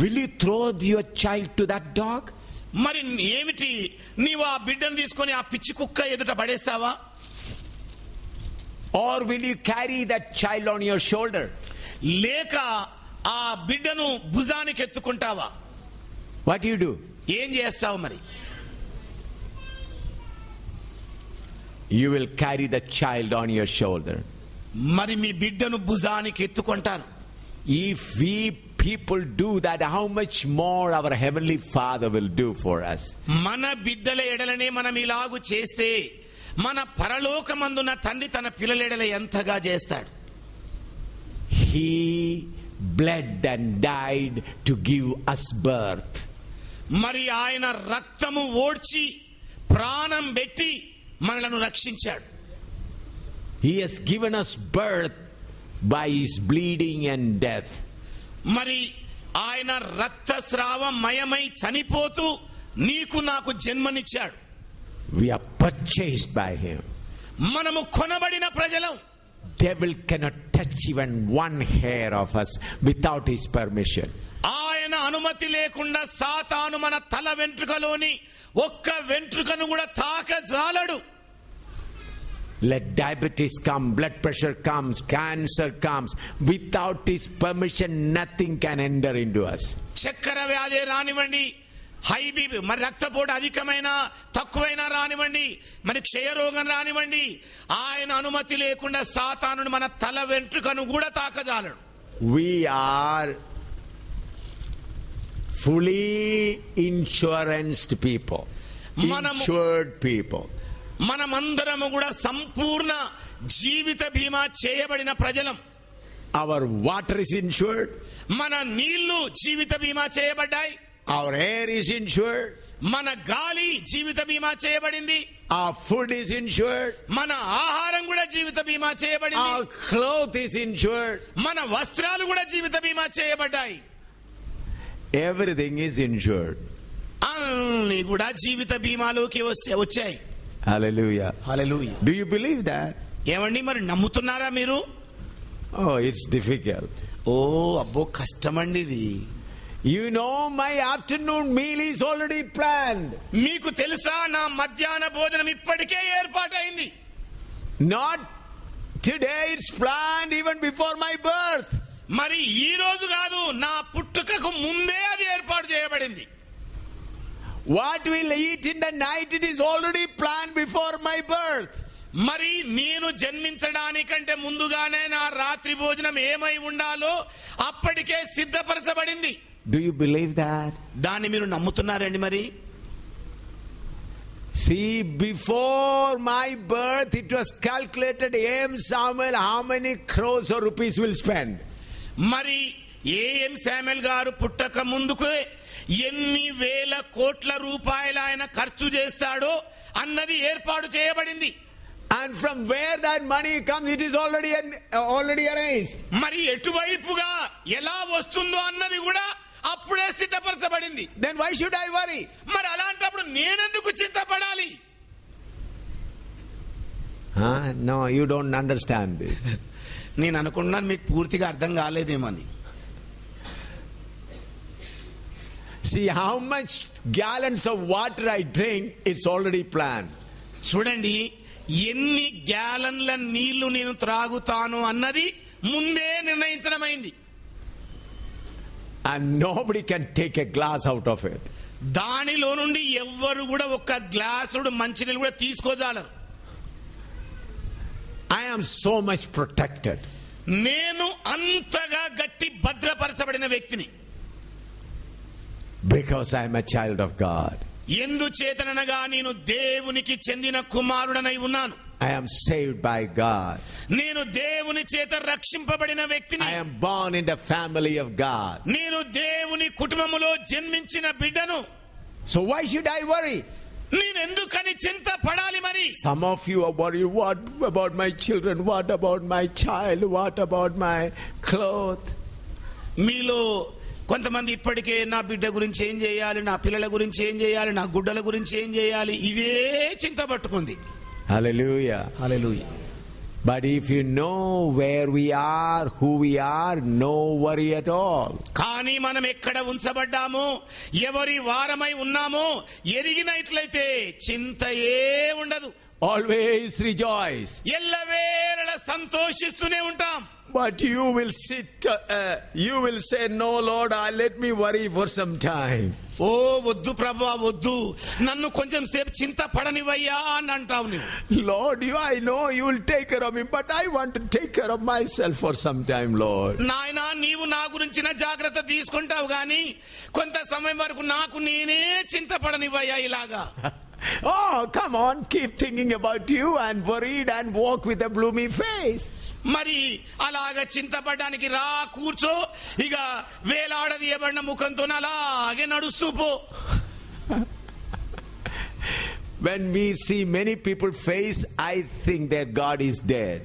Will you throw your child to that dog? మరి ఏమిటి, నీవు ఆ బిడ్డను తీసుకొని ఆ పిచ్చి కుక్క ఎదుట పడేస్తావా? Or will you carry that child on your shoulder? లేక ఆ బిడ్డను భుజానికి ఎత్తుకుంటావా? What do you do? ఏం చేస్తావు మరి? You will carry the child on your shoulder. మరి మీ బిడ్డను భుజానికి ఎత్తుకుంటారు. If we people do that, how much more our heavenly Father will do for us. మన బిడ్డల ఎడలనే మనం ఇలాగు చేస్తే మన పరలోకమందున తండ్రి తన పిల్లల ఎడల ఎంతగా చేస్తాడు. He bled and died to give us birth. మరి ఆయన రక్తము ఓడ్చి ప్రాణం పెట్టి మనలను రక్షించాడు. He has given us birth by his bleeding and death. మరి ఆయన రక్తస్రావమయమై చనిపోతూ నీకు నాకు జన్మనిచ్చాడు. We are purchased by him. మనము కొనబడిన ప్రజలం. Devil cannot touch even one hair of us without his permission. ఆయన అనుమతి లేకుండా సాతాను మన తల వెంట్రుకలోని ఒక్క వెంట్రుకను కూడా తాకజాలడు. Let diabetes come, blood pressure comes, cancer comes. Without his permission, nothing can enter into us. చక్కెర వ్యాధి రానివ్వండి, హై బీపీ, మరి రక్తపోటు అధికమైన తక్కువైనా రానివ్వండి, మరి క్షయరోగం రానివ్వండి, ఆయన అనుమతి లేకుండా సాతానుడు మన తల వెంట్రుకను కూడా తాకజాలడు. We are fully insuranced people. Insured people. మనమందరము కూడా సంపూర్ణ జీవిత బీమా చేయబడిన ప్రజలం. Our water is insured. మన నీళ్లు జీవిత బీమా చేయబడ్డాయి. Our air is insured. మన గాలి జీవిత బీమా చేయబడింది. Our food is insured. మన ఆహారం కూడా జీవిత బీమా చేయబడింది. Our clothes is insured. మన వస్త్రాలు కూడా జీవిత బీమా చేయబడ్డాయి. Everything is insured. అన్ని కూడా జీవిత బీమాలోకి వచ్చాయి. Hallelujah. Hallelujah. Do you believe that? ఏమండి, మరి నమ్ముతున్నారా మీరు? Oh, it's difficult. ఓ అబ్బో, కష్టమండి ఇది. You know, my afternoon meal is already planned. మీకు తెలుసా, నా మధ్యాహ్న భోజనం ఇప్పటికే ఏర్పాటైంది. Not today, it's planned even before my birth. మరి ఈ రోజు కాదు, నా పుట్టుకకు ముందే అది ఏర్పాటు చేయబడింది. What we'll eat in the night, it is already planned before my birth. మరి నేను జన్మించడానికంటే ముందుగానే నా రాత్రి భోజనం ఏమై ఉండాలో అప్పటికే సిద్ధపరచబడింది. Do you believe that? దాన్ని మీరు నమ్ముతున్నారండి మరి? See, before my birth, it was calculated, A.M. Samuel, how many crores or rupees will spend. మరి A.M. శామ్యూల్ గారు పుట్టక ముందుకు ఎన్ని వేల కోట్ల రూపాయలు ఆయన ఖర్చు చేస్తాడో అన్నది ఏర్పాటు చేయబడింది. And from where that money comes, it is already arranged. మరి ఎటువైపుగా ఎలా వస్తుందో అన్నది కూడా అప్పుడే సిద్ధపరచబడింది. Then why should I worry? మరి అలాంటప్పుడు నేనెందుకు చింతపడాలి? No, you don't understand this. నేను అనుకున్నాను మీకు పూర్తిగా అర్థం కాలేదేమని. See how much gallons of water I drink, it's already planned. చూడండి, ఎన్ని గ్యాలన్ల నీళ్లు నేను త్రాగుతాను అన్నది ముందే నిర్ణయించడమైంది. And nobody can take a glass out of it. దానిలో నుండి ఎవ్వరు కూడా ఒక్క గ్లాసుడు మంచినీళ్ళు కూడా తీసుకోజాలరు. I am so much protected. నేను అంతగా గట్టి భద్రపరచబడిన వ్యక్తిని. Because I am a child of God. ఎందుచేతనగా నేను దేవునికి చెందిన కుమారుడనై ఉన్నాను. I am saved by God. నేను దేవుని చేత రక్షింపబడిన వ్యక్తిని. I am born in the family of God. నేను దేవుని కుటుంబములో జన్మించిన బిడ్డను. So why should I worry? నేను ఎందుకని చింతపడాలి మరి? Some of you are worried, what about my children? What about my child? What about my clothes? మీలో కొంతమంది ఇప్పటికే నా బిడ్డ గురించి ఏం చేయాలి, నా పిల్లల గురించి ఏం చేయాలి, నా గుడ్డల గురించి ఏం చేయాలి, ఇదే చింత పట్టుకుంది. Hallelujah. Hallelujah. But if you know where we are, who we are, no worry at all. కానీ మనం ఎక్కడ ఉంచబడ్డామో, ఎవరి వారమై ఉన్నామో ఎరిగినట్లయితే చింత ఏ ఉండదు. Always rejoice. ఎల్లవేళ సంతోషిస్తూనే ఉంటాం. But you will you will say, no Lord, let me worry for some time. ఓ వద్దు ప్రభువా వద్దు, నన్ను కొంచెం సేపు చింత పడనివయ్యా అని అంటావు నువ్వు. Lord, I know you will take care of me, but I want to take care of myself for some time, Lord. నాయనా, నీవు నా గురించిన జాగ్రత్త తీసుకుంటావు గాని కొంత సమయం వరకు నాకు నేనే చింత పడనివయ్యా ఇలాగా. Oh, come on, keep thinking about you and worried and walk with a gloomy face. మరి అలాగ చింతపడడానికి రా, కూర్చో, ఇక వేలాడదీయబడిన ముఖంతో అలాగే నడుస్తూ పో. When we see many people face, I think that God is dead.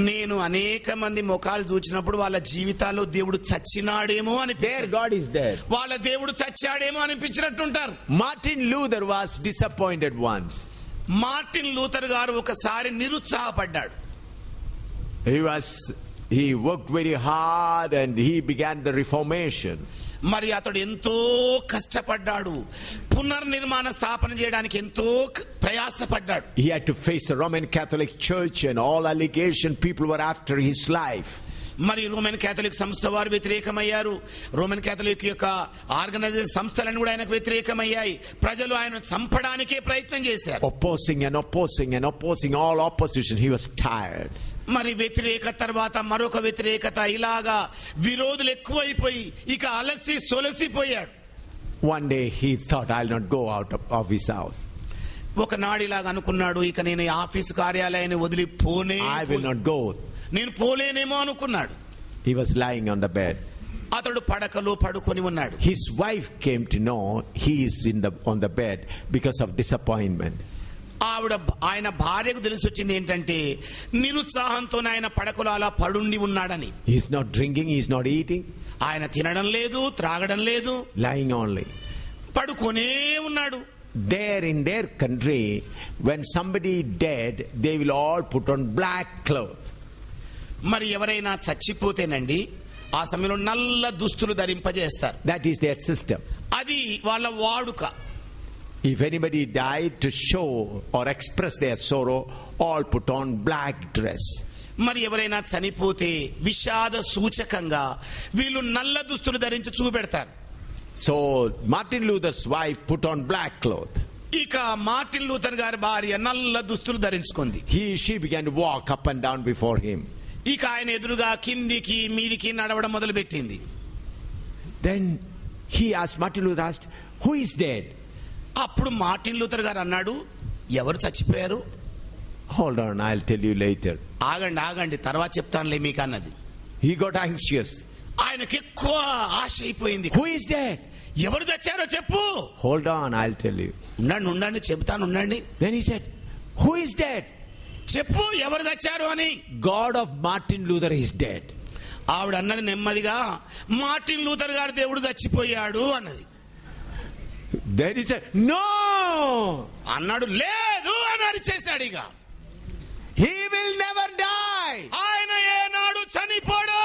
నేను అనేక మంది ముఖాలు చూసినప్పుడు వాళ్ళ జీవితాల్లో దేవుడు చచ్చినాడేమో అని, Their God is dead. వాళ్ళ దేవుడు చచ్చాడేమో అనిపించినట్టుంటారు. Martin Luther was disappointed once. Martin Luther గారు ఒకసారి నిరుత్సాహపడ్డాడు. He worked very hard and he began the Reformation. మరి అతడు ఎంతో కష్టపడ్డాడు, పునర్నిర్మాణ స్థాపన చేయడానికి ఎంతో ప్రయాసపడ్డాడు. He had to face the Roman Catholic Church and all allegation people were after his life. మరి రోమన్ క్యాథలిక్ సంస్థ వారు వ్యతిరేకమయ్యారు. రోమన్ క్యాథలిక్ యొక్క ఆర్గనైజేషన్ సంస్థలను కూడా ఆయనకు వ్యతిరేకమయ్యాయి. ప్రజలు ఆయన చంపడానికే ప్రయత్నం చేశారు. Opposing all opposition. He was tired. మరి వ్యతిరేక తర్వాత మరొక వ్యతిరేకత, ఇలాగా విరోధులు ఎక్కువైపోయి ఇక అలసి సొలసిపోయాడు. One day he thought, I'll not go out of his house. ఒకనాడు ఇలాగ అనుకున్నాడు, ఇక నేను ఈ ఆఫీసు కార్యాలయాన్ని వదిలి I will not go. నేను పోలేనేమో అనుకున్నాడు. He was lying on the bed. అతడు పడకలో పడుకొని ఉన్నాడు. His wife came to know he is on the bed because of disappointment. ఆయన భార్యకు తెలిసి వచ్చింది ఏంటంటే, నిరుత్సాహంతో ఆయన పడకలో అలా పడుండి ఉన్నాడని. He is not drinking, he is not eating. ఆయన తినడం లేదు, త్రాగడం లేదు, lying only. పడుకొనే ఉన్నాడు. There in their country, when somebody dead, they will all put on black clothes. మరి ఎవరైనా చచ్చిపోతేనండి ఆ సమయంలో నల్ల దుస్తులు ధరింపజేస్తారు. That is their system. అది వాళ్ళ వాడుక. If anybody died, to show or express their sorrow, all put on black dress. మరి ఎవరైనా చనిపోతే విషాద సూచకంగా వీళ్ళు నల్ల దుస్తులు ధరించి చూపెడతారు. So Martin Luther's wife put on black cloth. ఇక మార్టిన్ లూథర్ గారి భార్య నల్ల దుస్తులు ధరించుకుంది. She began to walk up and down before him. ఇక ఆయన ఎదురుగా కిందికి మీదికి నడవడం మొదలు పెట్టింది. Then he asked, Martin Luther asked, who is dead? అప్పుడు మార్టిన్ లూథర్ గారు అన్నాడు, ఎవరు చచ్చిపోయారు? Hold on, I'll tell you later. ఆగండి తర్వాత చెప్తానులే మీకు అన్నది. He got anxious. ఆయనకి ఎక్కువ ఆశ అయిపోయింది. Who is dead? ఎవరు చచ్చారో చెప్పు. Hold on, I'll tell you. ఉండండి చెప్తాను ఉండండి. Then he said, who is dead? చెప్పు ఎవరు చచ్చారు అని. God of Martin Luther is dead. ఆవిడ అన్నది నెమ్మదిగా, మార్టిన్ లూథర్ గారు దేవుడు చచ్చిపోయాడు అన్నది. Then he said, no అన్నాడు. లేదు అని అరిచేశాడు. ఇక he will never die. ఆయన ఏనాడు చనిపోడు.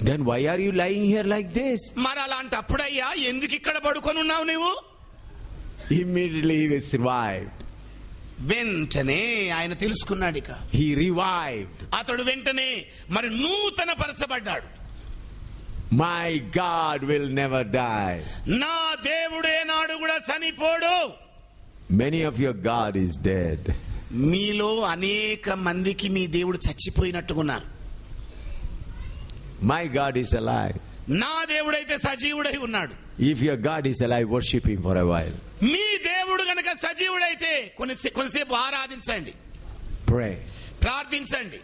Then why are you lying here like this? మరి అలాంటప్పుడయ్యా ఎందుకు ఇక్కడ పడుకొని ఉన్నావు నువ్వు? Immediately he was revived. వెంటనే ఆయన తెలుసుకున్నాడు. ఇక He revived. అతడు వెంటనే మరి నూతన పరచబడ్డాడు. My God will never die. నా దేవుడు ఏనాడు కూడా చనిపోడు. Many of your God is dead. మీలో అనేక మందికి మీ దేవుడు చచ్చిపోయినట్టుకున్నారు. My God is alive. నా దేవుడైతే సజీవుడై ఉన్నాడు. If your God is alive, worship him for a while. మీ దేవుడు గనక సజీవుడైతే కొంతసేపు ఆరాధించండి, Pray. ప్రార్థించండి.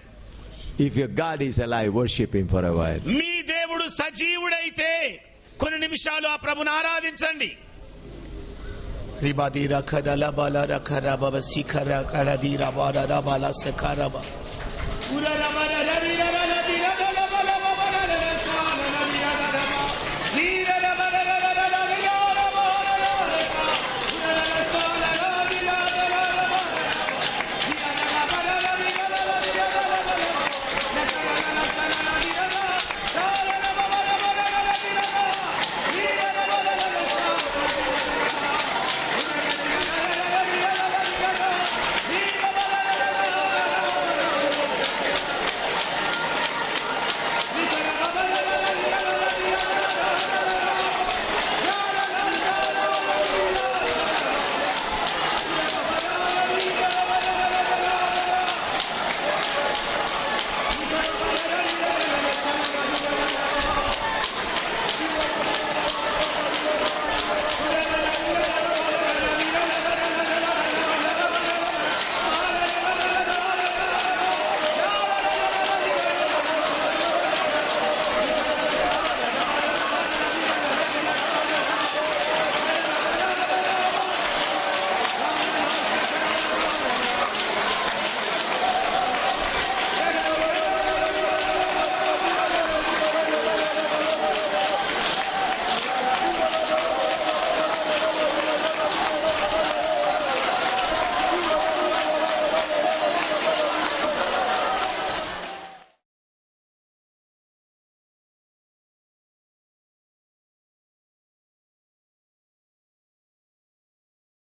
If your God is alive, worship him for a while. మీ దేవుడు సజీవుడైతే కొన్ని నిమిషాలు ఆ ప్రభుని ఆరాధించండి. రిబాదీరా ఖదల బాల రఖరా బబ శిఖర కళదీరా బాల రబాల సఖరబ ఉరరమర రరిరర